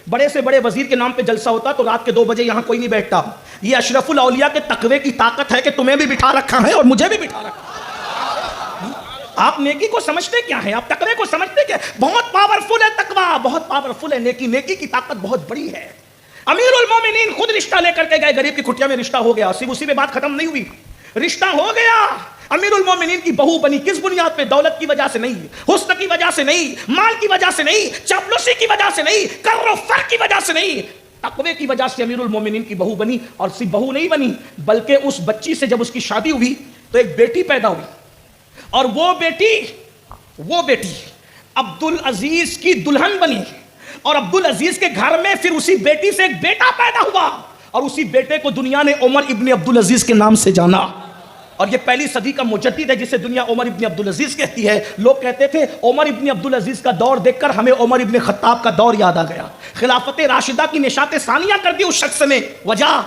S2: بڑے سے بڑے وزیر کے نام پہ جلسہ ہوتا تو رات کے 2 بجے یہاں کوئی نہیں بیٹھتا. یہ اشرف الاولیاء کے تقوی کی طاقت ہے کہ تمہیں بھی بٹھا رکھا ہے اور مجھے بھی بٹھا رکھا ہے. آپ نیکی کو سمجھتے کیا ہیں, آپ تقوی کو سمجھتے کیا؟ بہت پاورفل ہے تقوی, بہت پاورفل ہے نیکی. نیکی کی طاقت بہت بڑی ہے. امیر المومنین خود رشتہ لے کر کے گئے, غریب کی کٹیا میں رشتہ ہو گیا. صرف اسی میں بات ختم نہیں ہوئی, رشتہ ہو گیا. امیر المومنین کی بہو بنی. کس بنیاد پہ؟ دولت کی وجہ سے نہیں, حسن کی وجہ سے نہیں, مال کی وجہ سے نہیں, چاپلوسی کی وجہ سے نہیں, کر و فر کی وجہ سے نہیں, تقوی کی وجہ سے امیر المومنین کی بہو بنی. اور صرف بہو نہیں بنی بلکہ اس بچی سے جب اس کی شادی ہوئی تو ایک بیٹی پیدا ہوئی. اور وہ بیٹی عبدالعزیز کی دلہن بنی. اور عبدالعزیز کے گھر میں پھر اسی بیٹی سے ایک بیٹا پیدا ہوا. اور اسی بیٹے کو دنیا نے عمر ابن عبدالعزیز کے نام سے جانا. اور یہ پہلی صدی کا مجدد ہے جسے دنیا عمر ابن عبدالعزیز کہتی ہے. لوگ کہتے تھے عمر ابن عبدالعزیز کا دور دیکھ کر ہمیں عمر ابن خطاب کا دور یاد آ گیا. خلافت راشدہ کی نشاط ثانیہ کر دی اس شخص نے. وجہ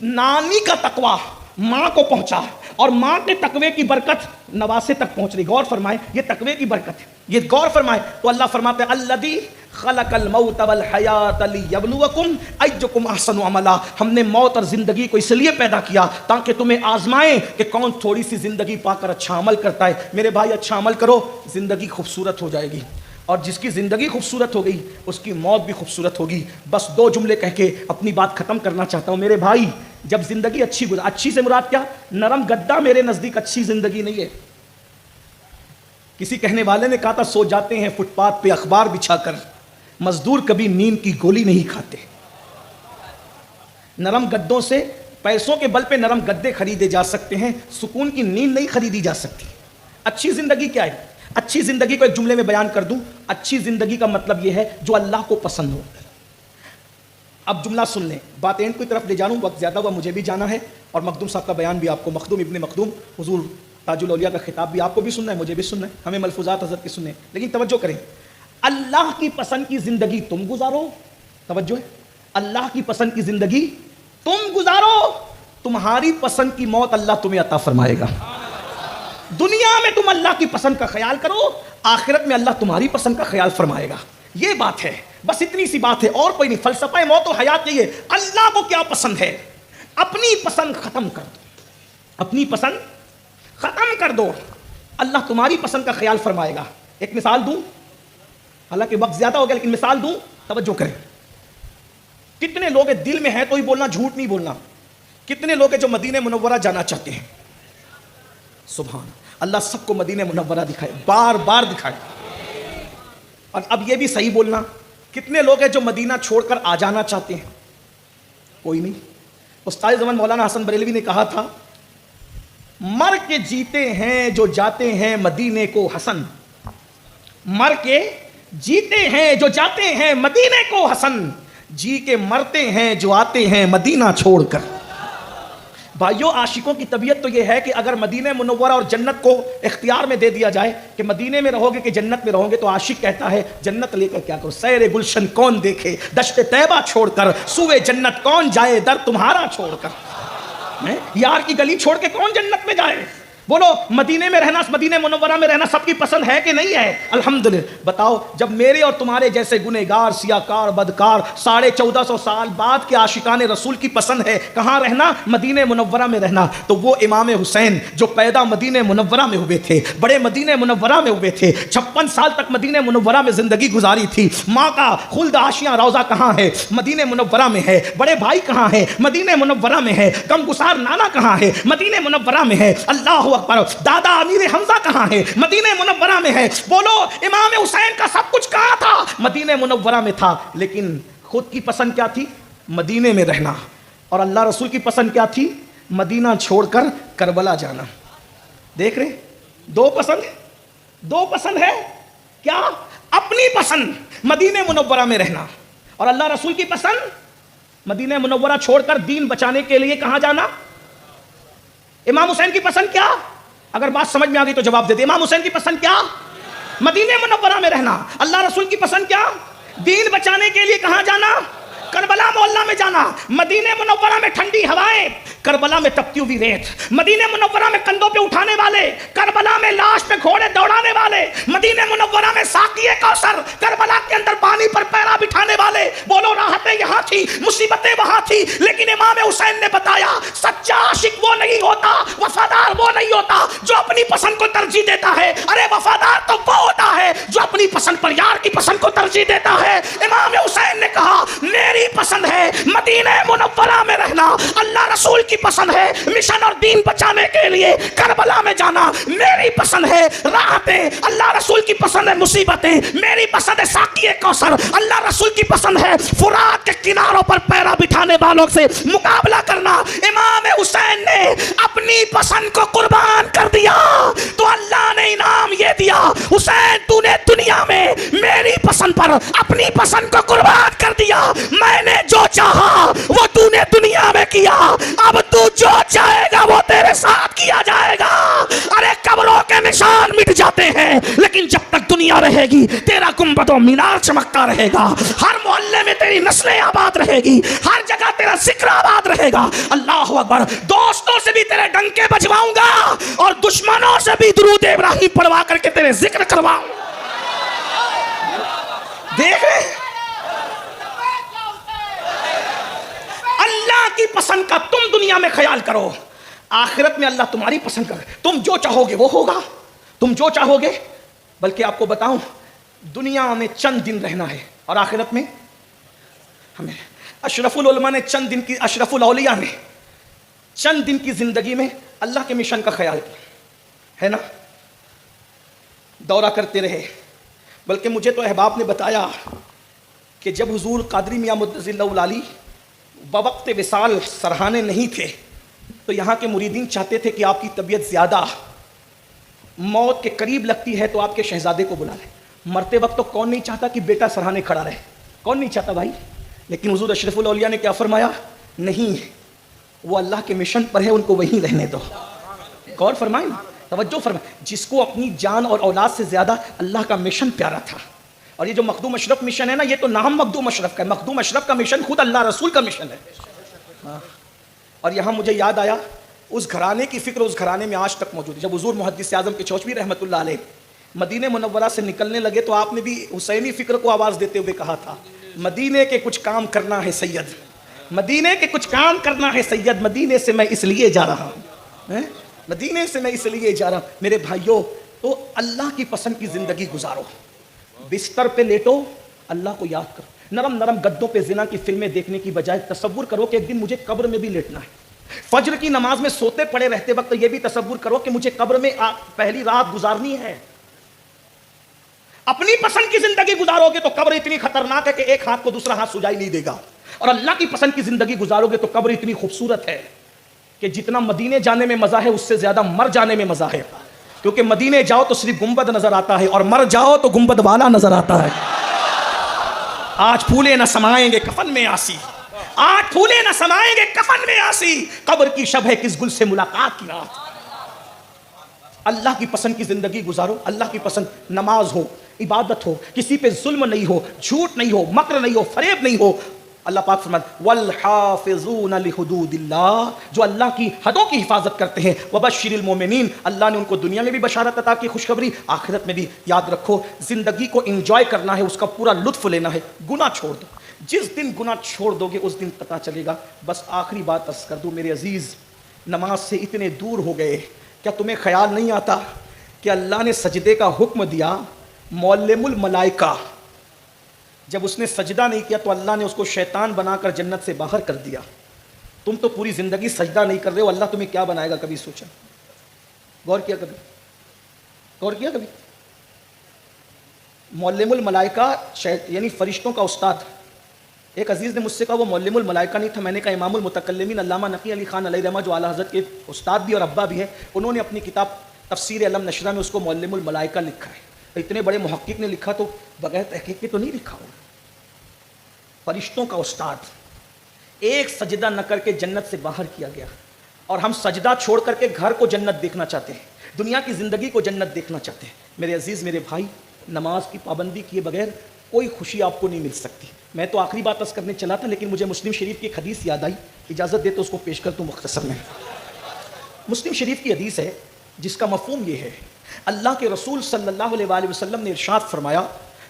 S2: نانی کا تقوی ماں کو پہنچا اور ماں کے تقوی کی برکت نواسے تک پہنچ رہی. غور فرمائیں, یہ تقوی کی برکت ہے. یہ غور فرمائیں تو اللہ فرماتے ہیں الذی خلق الموت والحیات لیبلوکم ایکم احسن عملا. ہم نے موت اور زندگی کو اس لیے پیدا کیا تاکہ تمہیں آزمائیں کہ کون تھوڑی سی زندگی پا کر اچھا عمل کرتا ہے. میرے بھائی اچھا عمل کرو, زندگی خوبصورت ہو جائے گی. اور جس کی زندگی خوبصورت ہو گئی اس کی موت بھی خوبصورت ہوگی. بس 2 جملے کہہ کے اپنی بات ختم کرنا چاہتا ہوں. میرے بھائی جب زندگی اچھی سے مراد کیا؟ نرم گدا میرے نزدیک اچھی زندگی نہیں ہے. کسی کہنے والے نے کہا تھا سو جاتے ہیں فٹ پاتھ پہ اخبار بچھا کر, مزدور کبھی نیند کی گولی نہیں کھاتے. نرم گدوں سے پیسوں کے بل پہ نرم گدے خریدے جا سکتے ہیں, سکون کی نیند نہیں خریدی جا سکتی. اچھی زندگی کیا ہے؟ اچھی زندگی کو ایک جملے میں بیان کر دوں. اچھی زندگی کا مطلب یہ ہے جو اللہ کو پسند ہو. اب جملہ سن لیں, بات اینڈ کی طرف لے جانوں, وقت زیادہ ہوا, مجھے بھی جانا ہے. اور مخدوم صاحب کا بیان بھی آپ کو, مخدوم ابن مخدوم حضور تاج الاولیاء کا خطاب بھی آپ کو بھی سننا ہے, مجھے بھی سننا ہے. ہمیں ملفوظات حضرت کی سننے, لیکن توجہ کریں. اللہ کی پسند کی زندگی تم گزارو. توجہ ہے, اللہ کی پسند کی زندگی تم گزارو, تمہاری پسند کی موت اللہ تمہیں عطا فرمائے گا. دنیا میں تم اللہ کی پسند کا خیال کرو, آخرت میں اللہ تمہاری پسند کا خیال فرمائے گا. یہ بات ہے, بس اتنی سی بات ہے, اور کوئی نہیں. فلسفہ موت و حیات یہ ہے, اللہ کو کیا پسند ہے اپنی پسند ختم کر دو, اپنی پسند ختم کر دو, اللہ تمہاری پسند کا خیال فرمائے گا. ایک مثال دوں, حالانکہ وقت زیادہ ہو گیا لیکن مثال دوں, توجہ کریں. کتنے لوگ دل میں ہیں تو ہی بولنا, جھوٹ نہیں بولنا. کتنے لوگ ہیں جو مدینہ منورہ جانا چاہتے ہیں؟ سبحان اللہ, سب کو مدینہ منورہ دکھائے, بار بار دکھائے. اور اب یہ بھی صحیح بولنا, کتنے لوگ ہیں جو مدینہ چھوڑ کر آ جانا چاہتے ہیں؟ کوئی نہیں. استاد زمان مولانا حسن بریلوی نے کہا تھا مر کے جیتے ہیں جو جاتے ہیں مدینے کو حسن, مر کے جیتے ہیں جو جاتے ہیں مدینے کو حسن, جی کے مرتے ہیں جو آتے ہیں مدینہ چھوڑ کر. بھائیوں عاشقوں کی طبیعت تو یہ ہے کہ اگر مدینہ منورہ اور جنت کو اختیار میں دے دیا جائے کہ مدینے میں رہو گے کہ جنت میں رہو گے، تو عاشق کہتا ہے جنت لے کر کیا کرو، سیر گلشن کون دیکھے دشت طیبہ چھوڑ کر، سوئے جنت کون جائے در تمہارا چھوڑ کر۔ یار کی گلی چھوڑ کے کون جنت میں جائے؟ بولو مدینے میں رہنا، مدینہ منورہ میں رہنا سب کی پسند ہے کہ نہیں ہے؟ الحمدللہ۔ بتاؤ جب میرے اور تمہارے جیسے گنہگار، سیاکار، بدکار 1450 سال بعد کے عاشقان رسول کی پسند ہے کہاں رہنا؟ مدینہ منورہ میں رہنا، تو وہ امام حسین جو پیدا مدینہ منورہ میں ہوئے تھے، بڑے مدینہ منورہ میں ہوئے تھے، 56 سال تک مدینہ منورہ میں زندگی گزاری تھی، ماں کا خلد آشیاں روضہ کہاں ہے؟ مدینہ منورہ میں ہے۔ بڑے بھائی کہاں ہے؟ مدینہ منورہ میں ہے۔ غم گسار نانا کہاں ہے؟ مدینہ منورہ میں ہے۔ اللہ اکبر۔ دادا امیر حمزہ کہاں ہے؟ مدینہ منورہ میں ہے۔ بولو امام حسین کا سب کچھ کہاں تھا؟ مدینہ منورہ میں تھا، لیکن خود کی پسند کیا تھی؟ مدینے میں رہنا۔ اور اللہ رسول کی پسند کیا تھی؟ مدینہ چھوڑ کر کربلا جانا۔ دیکھ رہے؟ دو پسند ہے کیا؟ اپنی پسند مدینہ منورہ میں رہنا، اور اللہ رسول کی پسند مدینہ منورہ چھوڑ کر دین بچانے کے لیے کہاں جانا؟ امام حسین کی پسند کیا؟ اگر بات سمجھ میں آ گئی تو جواب دے دے۔ امام حسین کی پسند کیا؟ مدینہ منورہ میں رہنا۔ اللہ رسول کی پسند کیا؟ دین بچانے کے لیے کہاں جانا؟ کربلا محلہ میں جانا۔ مدینہ منورہ میں ٹھنڈی ہوائیں، کربلا میں تپتی ہوئی ریت۔ مدینہ منورہ میں کندھوں پہ اٹھانے والے، کربلا میں لاش پہ گھوڑے دوڑانے والے۔ مدینہ منورہ میں ساقی کوثر، کربلا کے اندر پانی پر پیرا بٹھانے والے۔ بولو راحتیں یہاں تھی، مصیبتیں وہاں تھی، لیکن امام حسین نے بتایا سچا عاشق وہ نہیں ہوتا، وفادار وہ نہیں ہوتا جو اپنی پسند کو ترجیح دیتا ہے۔ ارے وفادار تو وہ ہوتا ہے جو اپنی پسند پر یار کی پسند کو ترجیح دیتا ہے۔ امام حسین نے کہا میری پسند ہے مدینہ منورہ میں رہنا، اللہ رسول کی پسند ہے مشن اور دین بچانے کے لیے کربلا میں جانا، میری پسند ہے راحتیں، اللہ رسول کی پسند ہے مصیبتیں، میری پسند ہے ساقی کوثر، اللہ رسول کی پسند ہے فرات کے کناروں پر پیرا بٹھانے والوں سے مقابلہ کرنا۔ امام حسین نے اپنی پسند کو قربان کر دیا تو اللہ نے انعام یہ دیا، حسین تو نے دنیا میں میری پسند پر اپنی پسند کو قربان کر دیا، میں نے جو چاہا وہ تو نے دنیا میں کیا، اب تو جو چاہے گا وہ تیرے ساتھ کیا جائے گا۔ ارے قبروں کے نشان مٹ جاتے ہیں، لیکن جب تک دنیا رہے گی تیرا گنبد و مینار چمکتا رہے گا، ہر محلے میں تیری نسلیں آباد رہے گی، ہر جگہ تیرا ذکر آباد رہے گا۔ اللہ اکبر۔ دوستوں سے بھی تیرے ڈنکے بجواؤں گا اور دشمنوں سے بھی درود ابراہیم پڑھوا کر کے تیرے ذکر کرواؤں۔ دیکھ رہے اللہ کی پسند کا تم دنیا میں خیال کرو، آخرت میں اللہ تمہاری پسند کر، تم جو چاہو گے وہ ہوگا، تم جو چاہو گے۔ بلکہ آپ کو بتاؤں دنیا میں چند دن رہنا ہے اور آخرت میں ہمیں اشرف العلماء نے چند دن کی، اشرف الاولیاء نے چند دن کی زندگی میں اللہ کے مشن کا خیال کیا ہے نا، دورہ کرتے رہے۔ بلکہ مجھے تو احباب نے بتایا کہ جب حضور قادری میاں مدظر اللہ العالی بوقت وصال سرحانے نہیں تھے تو یہاں کے مریدین چاہتے تھے کہ آپ کی طبیعت زیادہ موت کے قریب لگتی ہے تو آپ کے شہزادے کو بلا لیں۔ مرتے وقت تو کون نہیں چاہتا کہ بیٹا سرحانے کھڑا رہے، کون نہیں چاہتا بھائی؟ لیکن حضور اشرف الاولیاء نے کیا فرمایا؟ نہیں، وہ اللہ کے مشن پر ہے، ان کو وہیں رہنے دو۔ غور فرمائیں، توجہ فرمائیں، جس کو اپنی جان اور اولاد سے زیادہ اللہ کا مشن پیارا تھا۔ اور یہ جو مخدوم اشرف مشن ہے نا، یہ تو نام مخدوم اشرف کا ہے، مخدوم اشرف کا مشن خود اللہ رسول کا مشن ہے۔ اور یہاں مجھے یاد آیا اس گھرانے کی فکر اس گھرانے میں آج تک موجود ہے۔ جب حضور محدث اعظم کے چوچوی رحمۃ اللہ علیہ مدینہ منورہ سے نکلنے لگے تو آپ نے بھی حسینی فکر کو آواز دیتے ہوئے کہا تھا، مدینے کے کچھ کام کرنا ہے سید، مدینے کے کچھ کام کرنا ہے سید، مدینے سے میں اس لیے جا رہا ہوں، مدینے سے میں اس لیے جا رہا ہوں۔ میرے بھائیوں، تو اللہ کی پسند کی زندگی گزارو، بستر پہ لیٹو، اللہ کو یاد کرو، نرم نرم گدوں پہ زنا کی فلمیں دیکھنے کی بجائے تصور کرو کہ ایک دن مجھے قبر میں بھی لیٹنا ہے۔ فجر کی نماز میں سوتے پڑے رہتے وقت یہ بھی تصور کرو کہ مجھے قبر میں پہلی رات گزارنی ہے۔ اپنی پسند کی زندگی گزارو گے تو قبر اتنی خطرناک ہے کہ ایک ہاتھ کو دوسرا ہاتھ سجائی نہیں دے گا، اور اللہ کی پسند کی زندگی گزارو گے تو قبر اتنی خوبصورت ہے کہ جتنا مدینے جانے میں مزہ ہے اس سے زیادہ مر جانے میں مزہ ہے، کیونکہ مدینے جاؤ تو صرف گنبد نظر آتا ہے اور مر جاؤ تو گنبد والا نظر آتا ہے۔ آج پھولے نہ سمائیں گے کفن میں آسی، 8 پھولے نہ سمائیں گے کفن میں آسی، قبر کی شب ہے کس گل سے ملاقات کی رات۔ اللہ کی پسند کی زندگی گزارو، اللہ کی پسند نماز ہو، عبادت ہو، کسی پہ ظلم نہیں ہو، جھوٹ نہیں ہو، مکر نہیں ہو، فریب نہیں ہو۔ اللہ پاک فرماتے والحافظون لحدود اللہ، جو اللہ کی حدوں کی حفاظت کرتے ہیں، وبشر المومنین، اللہ نے ان کو دنیا میں بھی بشارت عطا کی، خوشخبری، آخرت میں بھی۔ یاد رکھو زندگی کو انجوائے کرنا ہے، اس کا پورا لطف لینا ہے، گناہ چھوڑ دو۔ جس دن گناہ چھوڑ دو گے اس دن پتہ چلے گا۔ بس آخری بات عرض کر دوں میرے عزیز، نماز سے اتنے دور ہو گئے، کیا تمہیں خیال نہیں آتا کہ اللہ نے سجدے کا حکم دیا؟ معلم الملائکہ جب اس نے سجدہ نہیں کیا تو اللہ نے اس کو شیطان بنا کر جنت سے باہر کر دیا۔ تم تو پوری زندگی سجدہ نہیں کر رہے ہو، اللہ تمہیں کیا بنائے گا؟ کبھی سوچا؟ غور کیا کبھی؟ معلم الملائکہ یعنی فرشتوں کا استاد۔ ایک عزیز نے مجھ سے کہا وہ معلم الملائکہ نہیں تھا، میں نے کہا امام المتکلمین علامہ نقی علی خان علیہ رحمہ جو اعلیٰ حضرت کے استاد بھی اور ابا بھی ہیں، انہوں نے اپنی کتاب تفسیر علم نشرہ میں اس کو معلم الملائکہ لکھا ہے۔ اتنے بڑے محقق نے لکھا تو بغیر تحقیق کے تو نہیں لکھا ہوگا۔ فرشتوں کا استاد، ایک سجدہ نہ کر کے جنت سے باہر کیا گیا، اور ہم سجدہ چھوڑ کر کے گھر کو جنت دیکھنا چاہتے ہیں، دنیا کی زندگی کو جنت دیکھنا چاہتے ہیں۔ میرے عزیز میرے بھائی، نماز کی پابندی کیے بغیر کوئی خوشی آپ کو نہیں مل سکتی۔ میں تو آخری بات عرض کرنے چلا تھا لیکن مجھے مسلم شریف کی ایک حدیث یاد آئی، اجازت دے تو اس کو پیش کر دوں مختصر میں۔ مسلم شریف کی حدیث ہے جس کا مفہوم یہ ہے، اللہ کے رسول صلی اللہ علیہ وآلہ وسلم نے ارشاد فرمایا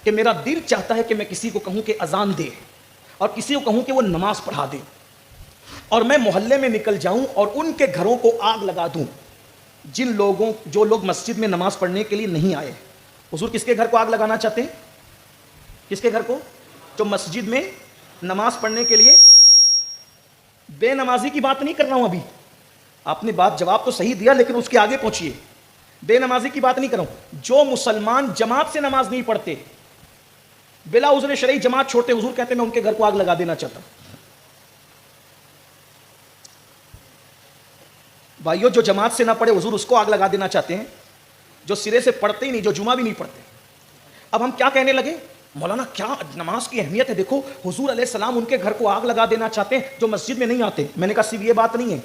S2: کہ میرا دل چاہتا ہے کہ میں کسی کو کہوں کہ اذان دے اور کسی کو کہوں کہ وہ نماز پڑھا دے، اور میں محلے میں نکل جاؤں اور ان کے گھروں کو آگ لگا دوں جو لوگ مسجد میں نماز پڑھنے کے لیے نہیں آئے۔ حضور کس کے گھر کو آگ لگانا چاہتے ہیں؟ کس کے گھر کو؟ جو مسجد میں نماز پڑھنے کے لیے، بے نمازی کی بات نہیں کر رہا ہوں ابھی، آپ نے بات جواب تو صحیح دیا لیکن اس کے آگے پہنچیے۔ بے نمازی کی بات نہیں کر رہا ہوں، جو مسلمان جماعت سے نماز نہیں پڑھتے، بلا عذر شرعی جماعت چھوڑتے، حضور کہتے ہیں میں ان کے گھر کو آگ لگا دینا چاہتا ہوں۔ بھائیو جو جماعت سے نہ پڑھے حضور اس کو آگ لگا دینا چاہتے ہیں، جو سرے سے پڑھتے ہی نہیں، جو جمعہ بھی نہیں پڑھتے۔ اب ہم کیا کہنے لگے؟ مولانا کیا نماز کی اہمیت ہے، دیکھو حضور علیہ السلام ان کے گھر کو آگ لگا دینا چاہتے ہیں جو مسجد میں نہیں آتے۔ میں نے کہا صرف یہ بات نہیں ہے،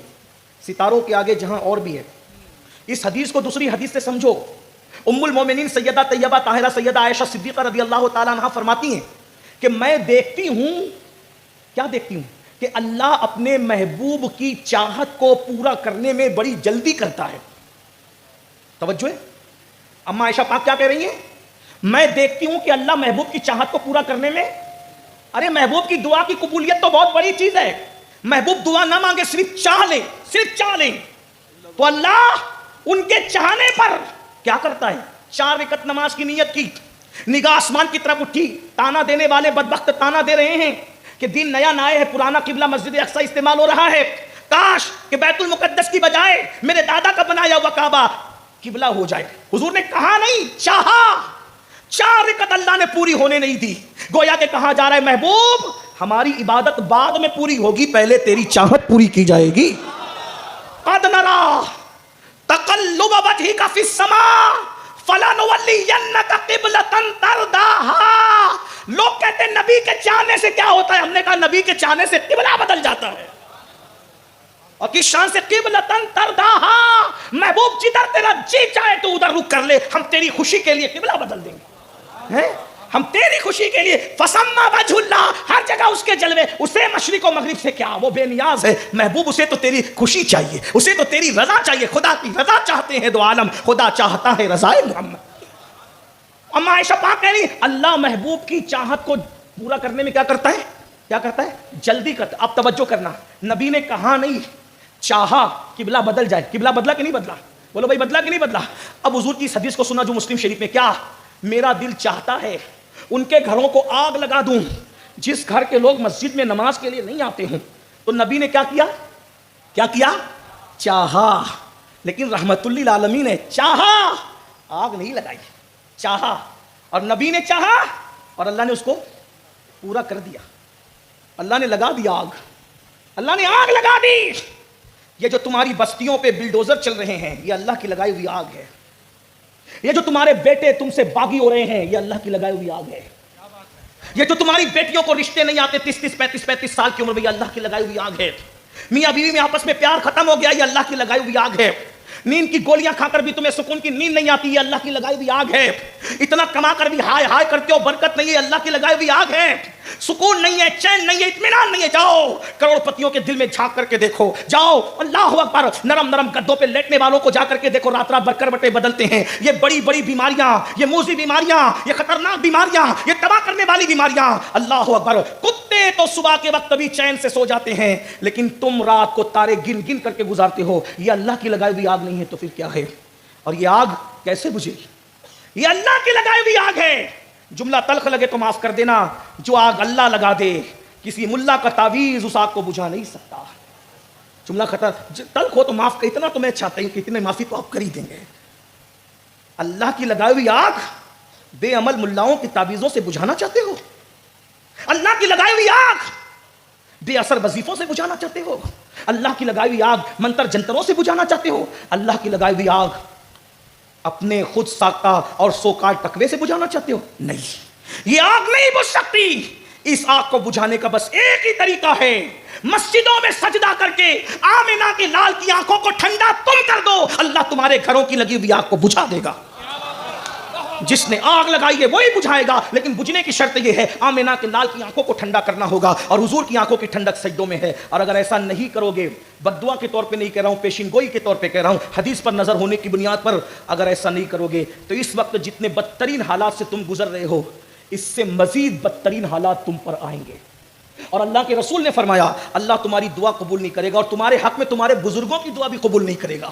S2: ستاروں کے آگے جہاں اور بھی ہے۔ اس حدیث کو دوسری حدیث سے سمجھو۔ ام المومنین سیدہ طیبہ طاہرہ سیدہ عائشہ صدیقہ رضی اللہ تعالیٰ عنہا فرماتی ہیں کہ میں دیکھتی ہوں، کیا دیکھتی ہوں؟ کہ اللہ اپنے محبوب کی چاہت کو پورا کرنے میں بڑی جلدی کرتا ہے۔ توجہ ہے، اما عائشہ پاک کیا کہہ رہی ہیں؟ میں دیکھتی ہوں کہ اللہ محبوب کی چاہت کو پورا کرنے میں، ارے محبوب کی دعا کی قبولیت تو بہت بڑی چیز ہے۔ محبوب دعا نہ مانگے، صرف چاہ لیں تو اللہ ان کے چاہنے پر کیا کرتا ہے؟ 4 رکعت نماز کی نیت کی، نگاہ آسمان کی طرف اٹھی، تانا دینے والے بدبخت تانا دے رہے ہیں کہ دین نیا نہ آئے ہے، پرانا قبلہ مسجد اقصی استعمال ہو رہا ہے، کاش کہ بیت المقدس کی بجائے میرے دادا کا بنایا ہوا کعبہ قبلہ ہو جائے۔ حضور نے کہا نہیں، چاہا، 4 رکعت اللہ نے پوری ہونے نہیں دی۔ گویا کہ کہا جا رہا ہے محبوب ہماری عبادت بعد میں پوری ہوگی، پہلے تیری چاہت پوری کی جائے گی۔ قد نرا تقلب وجهك في السماء فلنولینک قبلۃ ترضاها۔ لوگ کہتے ہیں نبی کے چاہنے سے کیا ہوتا ہے؟ ہم نے کہا نبی کے چاہنے سے قبلہ بدل جاتا ہے، اور کس شان سے؟ قبلۃ ترضاها، محبوب جدھر تیرا جی چاہے تو ادھر رک کر لے، ہم تیری خوشی کے لیے قبلہ بدل دیں گے، ہم تیری خوشی کے لیے۔ فسمى وجه اللہ، ہر جگہ اس کے جلوے، اسے مشرق و مغرب سے کیا، وہ بے نیاز ہے محبوب، اسے تو تیری خوشی چاہیے، اسے تو تیری رضا چاہیے۔ خدا کی رضا چاہتے ہیں دو عالم، خدا چاہتا ہے رضا محمد۔ اما عائشہ پاک کہہ رہی اللہ محبوب کی چاہت کو پورا کرنے میں کیا کرتا ہے؟ کیا کرتا ہے؟ جلدی کرتا ہے۔ اب توجہ کرنا، نبی نے کہا نہیں چاہا قبلہ بدل جائے، قبلہ بدلا کہ نہیں بدلا؟ بولو بھائی بدلا کہ نہیں بدلا؟ اب حضور کی اس حدیث کو سنا جو مسلم شریف میں، کیا میرا دل چاہتا ہے ان کے گھروں کو آگ لگا دوں جس گھر کے لوگ مسجد میں نماز کے لیے نہیں آتے ہوں۔ تو نبی نے کیا کیا؟ کیا کیا؟ چاہا، لیکن رحمت للعالمین نے چاہا، آگ نہیں لگائی، چاہا، اور نبی نے چاہا اور اللہ نے اس کو پورا کر دیا۔ اللہ نے لگا دیا آگ، اللہ نے آگ لگا دی۔ یہ جو تمہاری بستیوں پہ بلڈوزر چل رہے ہیں یہ اللہ کی لگائی ہوئی آگ ہے۔ یہ جو تمہارے بیٹے تم سے باغی ہو رہے ہیں یہ اللہ کی لگائی ہوئی آگ ہے۔ یہ جو تمہاری بیٹیوں کو رشتے نہیں آتے 30-35 سال کی عمر میں، یہ اللہ کی لگائی ہوئی آگ ہے. میاں بیوی میں آپس میں پیار ختم ہو گیا، یہ اللہ کی لگائی ہوئی آگ ہے. نیند کی گولیاں کھا کر بھی تمہیں سکون کی نیند نہیں آتی، یہ اللہ کی لگائی ہوئی آگ ہے. اتنا کما کر بھی ہائے ہائے کرتے ہو، برکت نہیں ہے، اللہ کی لگائی ہوئی آگ ہے. سکون نہیں ہے، چین نہیں ہے، اطمینان نہیں ہے. جاؤ کروڑ پتیوں کے دل میں جھانک کر کے دیکھو، جاؤ اللہ اکبر، نرم نرم گدوں پہ لیٹنے والوں کو جا کر کے دیکھو، رات رات برکر بدلتے ہیں. یہ بڑی بڑی بیماریاں، یہ موذی بیماریاں، یہ خطرناک بیماریاں، یہ تباہ کرنے والی بیماریاں. اللہ اکبر. کتے تو صبح کے وقت کبھی چین سے سو جاتے ہیں، لیکن تم رات کو تارے گن گن کر کے گزارتے ہو. یہ اللہ کی لگائی ہوئی آگ نہیں ہے تو پھر کیا ہے؟ اور یہ آگ کیسے بجھے گی؟ یہ اللہ کی لگائی ہوئی آگ ہے. جملہ تلخ لگے تو معاف کر دینا، جو آگ اللہ لگا دے کسی ملا کا تعویذ اس آگ کو بجھا نہیں سکتا. جملہ تلخ ہو تو معاف کر، اتنا تو میں چاہتا ہوں کہ اتنے معافی تو آپ کر ہی دیں گے. اللہ کی لگائی ہوئی آگ بے عمل ملاؤں کی تعویذوں سے بجھانا چاہتے ہو؟ اللہ کی لگائی ہوئی آگ بے اثر وظیفوں سے بجھانا چاہتے ہو؟ اللہ کی لگائی ہوئی آگ منتر جنتروں سے بجھانا چاہتے ہو؟ اللہ کی لگائی ہوئی آگ اپنے خود ساختہ اور سوکار تقوی سے بجھانا چاہتے ہو؟ نہیں، یہ آگ نہیں بجھ سکتی. اس آگ کو بجھانے کا بس ایک ہی طریقہ ہے، مسجدوں میں سجدہ کر کے آمنہ کے لال کی آنکھوں کو ٹھنڈا تم کر دو، اللہ تمہارے گھروں کی لگی ہوئی آگ کو بجھا دے گا. جس نے آگ لگائی ہے وہی بجھائے گا، لیکن بجھنے کی شرط یہ ہے آمنہ کے لال کی آنکھوں کو ٹھنڈا کرنا ہوگا، اور حضور کی آنکھوں کی ٹھنڈک سجدوں میں ہے. اور اگر ایسا نہیں کرو گے، بددعا کے طور پہ نہیں کہہ رہا ہوں، پیشین گوئی کے طور پہ کہہ رہا ہوں، حدیث پر نظر ہونے کی بنیاد پر اگر ایسا نہیں کرو گے تو اس وقت جتنے بدترین حالات سے تم گزر رہے ہو، اس سے مزید بدترین حالات تم پر آئیں گے. اور اللہ کے رسول نے فرمایا اللہ تمہاری دعا قبول نہیں کرے گا، اور تمہارے حق میں تمہارے بزرگوں کی دعا بھی قبول نہیں کرے گا.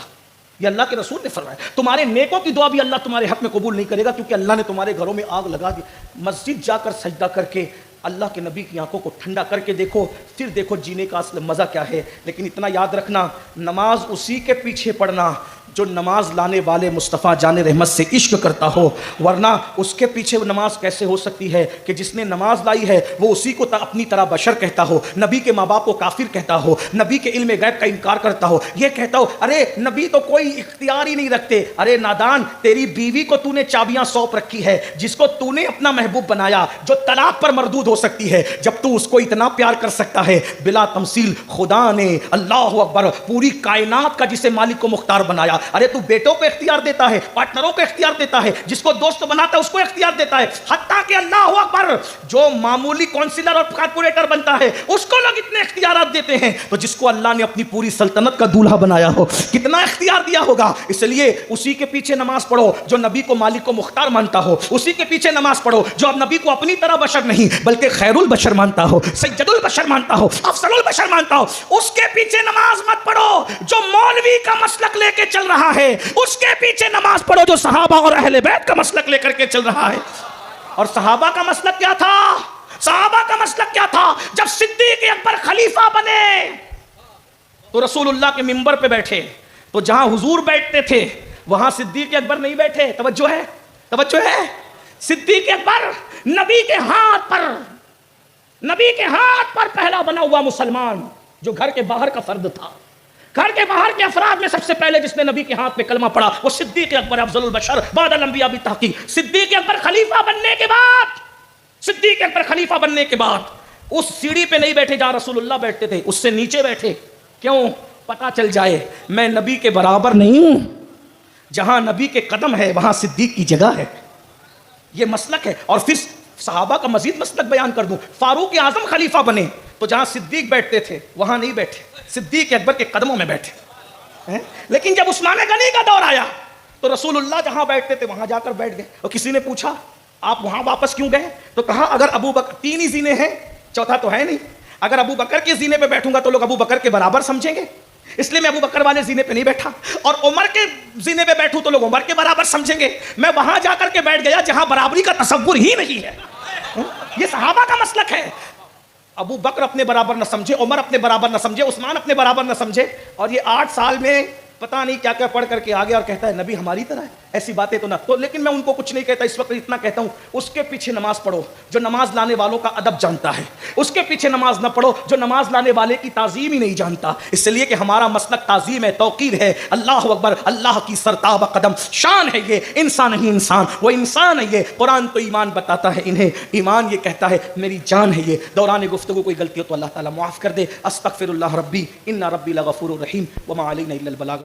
S2: یہ اللہ کے رسول نے فرمایا. تمہارے نیکوں کی دعا بھی اللہ تمہارے حق میں قبول نہیں کرے گا، کیونکہ اللہ نے تمہارے گھروں میں آگ لگا دی. مسجد جا کر سجدہ کر کے اللہ کے نبی کی آنکھوں کو ٹھنڈا کر کے دیکھو، پھر دیکھو جینے کا اصل مزہ کیا ہے. لیکن اتنا یاد رکھنا، نماز اسی کے پیچھے پڑھنا جو نماز لانے والے مصطفیٰ جان رحمت سے عشق کرتا ہو، ورنہ اس کے پیچھے نماز کیسے ہو سکتی ہے کہ جس نے نماز لائی ہے وہ اسی کو اپنی طرح بشر کہتا ہو، نبی کے ماں باپ کو کافر کہتا ہو، نبی کے علم غیب کا انکار کرتا ہو، یہ کہتا ہو ارے نبی تو کوئی اختیار ہی نہیں رکھتے. ارے نادان، تیری بیوی کو تو نے چابیاں سونپ رکھی ہے، جس کو تو نے اپنا محبوب بنایا، جو طلاق پر مردود ہو سکتی ہے. جب تو اس کو اتنا پیار کر سکتا ہے، بلا تمثیل خدا نے اللہ اکبر پوری کائنات کا جسے مالک کو مختار بنایا. ارے تو بیٹوں کو اختیار دیتا ہے، پارٹنروں کو اختیار دیتا ہے، جس کو دوست بناتا ہے اس کو اختیار دیتا ہے، حتیٰ کہ اللہ اکبر جو معمولی کونسلر اور کارپوریٹر بنتا ہے اس کو لوگ اتنے اختیارات دیتے ہیں، تو جس کو اللہ نے اپنی پوری سلطنت کا دولہا بنایا ہو کتنا اختیار دیا ہوگا. اس لیے اسی کے پیچھے نماز پڑھو جو نبی کو مالک کو مختار مانتا ہو، اسی کے پیچھے نماز پڑھو جو اب نبی کو اپنی طرح بشر نہیں بلکہ خیر البشر مانتا ہو، سید البشر مانتا ہو، افضل البشر مانتا ہو. اس کے پیچھے نماز مت پڑھو جو مولوی کا مسلک لے کے چل رہا ہے، اس کے پیچھے نماز پڑھو جو صحابہ اور اہل بیت کا مسلک لے کر کے چل رہا ہے. اور صحابہ کا مسلک کیا تھا؟ صحابہ کا مسلک کیا تھا؟ جب صدیق اکبر خلیفہ بنے تو رسول اللہ کے منبر پہ بیٹھے تو جہاں حضور بیٹھتے تھے وہاں صدیق اکبر نہیں بیٹھے. توجہ ہے، توجہ ہے. صدیق اکبر نبی کے ہاتھ پر پہلا بنا ہوا مسلمان جو گھر کے باہر کا فرد تھا. گھر کے باہر کے افراد میں سب سے پہلے جس نے نبی کے ہاتھ پہ کلمہ پڑھا وہ صدیق اکبر افضل البشر بعد الانبیاء بالتحقیق. صدیق اکبر خلیفہ بننے کے بعد اس سیڑھی پہ نہیں بیٹھے جہاں رسول اللہ بیٹھتے تھے، اس سے نیچے بیٹھے. کیوں؟ پتا چل جائے میں نبی کے برابر نہیں ہوں، جہاں نبی کے قدم ہے وہاں صدیق کی جگہ ہے. یہ مسلک ہے. اور پھر صحابہ کا مزید مسلک بیان کر دوں. فاروق اعظم خلیفہ بنے تو جہاں صدیق بیٹھتے تھے وہاں نہیں بیٹھے، صدیق اکبر کے قدموں میں بیٹھے. لیکن جب عثمان غنی کا دور آیا تو رسول اللہ جہاں بیٹھتے تھے وہاں جا کر بیٹھ گئے. اور کسی نے پوچھا آپ وہاں واپس کیوں گئے؟ تو کہا اگر ابو بکر، تین ہی زینے ہیں چوتھا تو ہے نہیں، اگر ابو بکر کے زینے پہ بیٹھوں گا تو لوگ ابو بکر کے برابر سمجھیں گے، اس لیے میں ابو بکر والے زینے پہ نہیں بیٹھا. اور عمر کے زینے پہ بیٹھوں تو لوگ عمر کے برابر سمجھیں گے، میں وہاں جا کر کے بیٹھ گیا جہاں برابری کا تصور ہی نہیں ہے. یہ صحابہ کا مسلک ہے. ابو بکر اپنے برابر نہ سمجھے، عمر اپنے برابر نہ سمجھے، عثمان اپنے برابر نہ سمجھے، اور یہ 8 سال میں پتہ نہیں کیا کیا پڑھ کر کے آگے اور کہتا ہے نبی ہماری طرح ہے، ایسی باتیں تو نہ تو، لیکن میں ان کو کچھ نہیں کہتا، اس وقت اتنا کہتا ہوں اس کے پیچھے نماز پڑھو جو نماز لانے والوں کا ادب جانتا ہے، اس کے پیچھے نماز نہ پڑھو جو نماز لانے والے کی تعظیم ہی نہیں جانتا، اس لیے کہ ہمارا مسلک تعظیم ہے، توقیر ہے، اللہ اکبر، اللہ کی سرتاب قدم شان ہے، یہ انسان نہیں انسان، وہ انسان ہے یہ، قرآن تو ایمان بتاتا ہے انہیں، ایمان یہ کہتا ہے میری جان ہے یہ۔ دوران گفتگو کوئی غلطی ہو تو اللہ تعالیٰ معاف کر دے، استغفر اللہ ربی ان ربی لغفور رحیم وما علینا الا البلاغ۔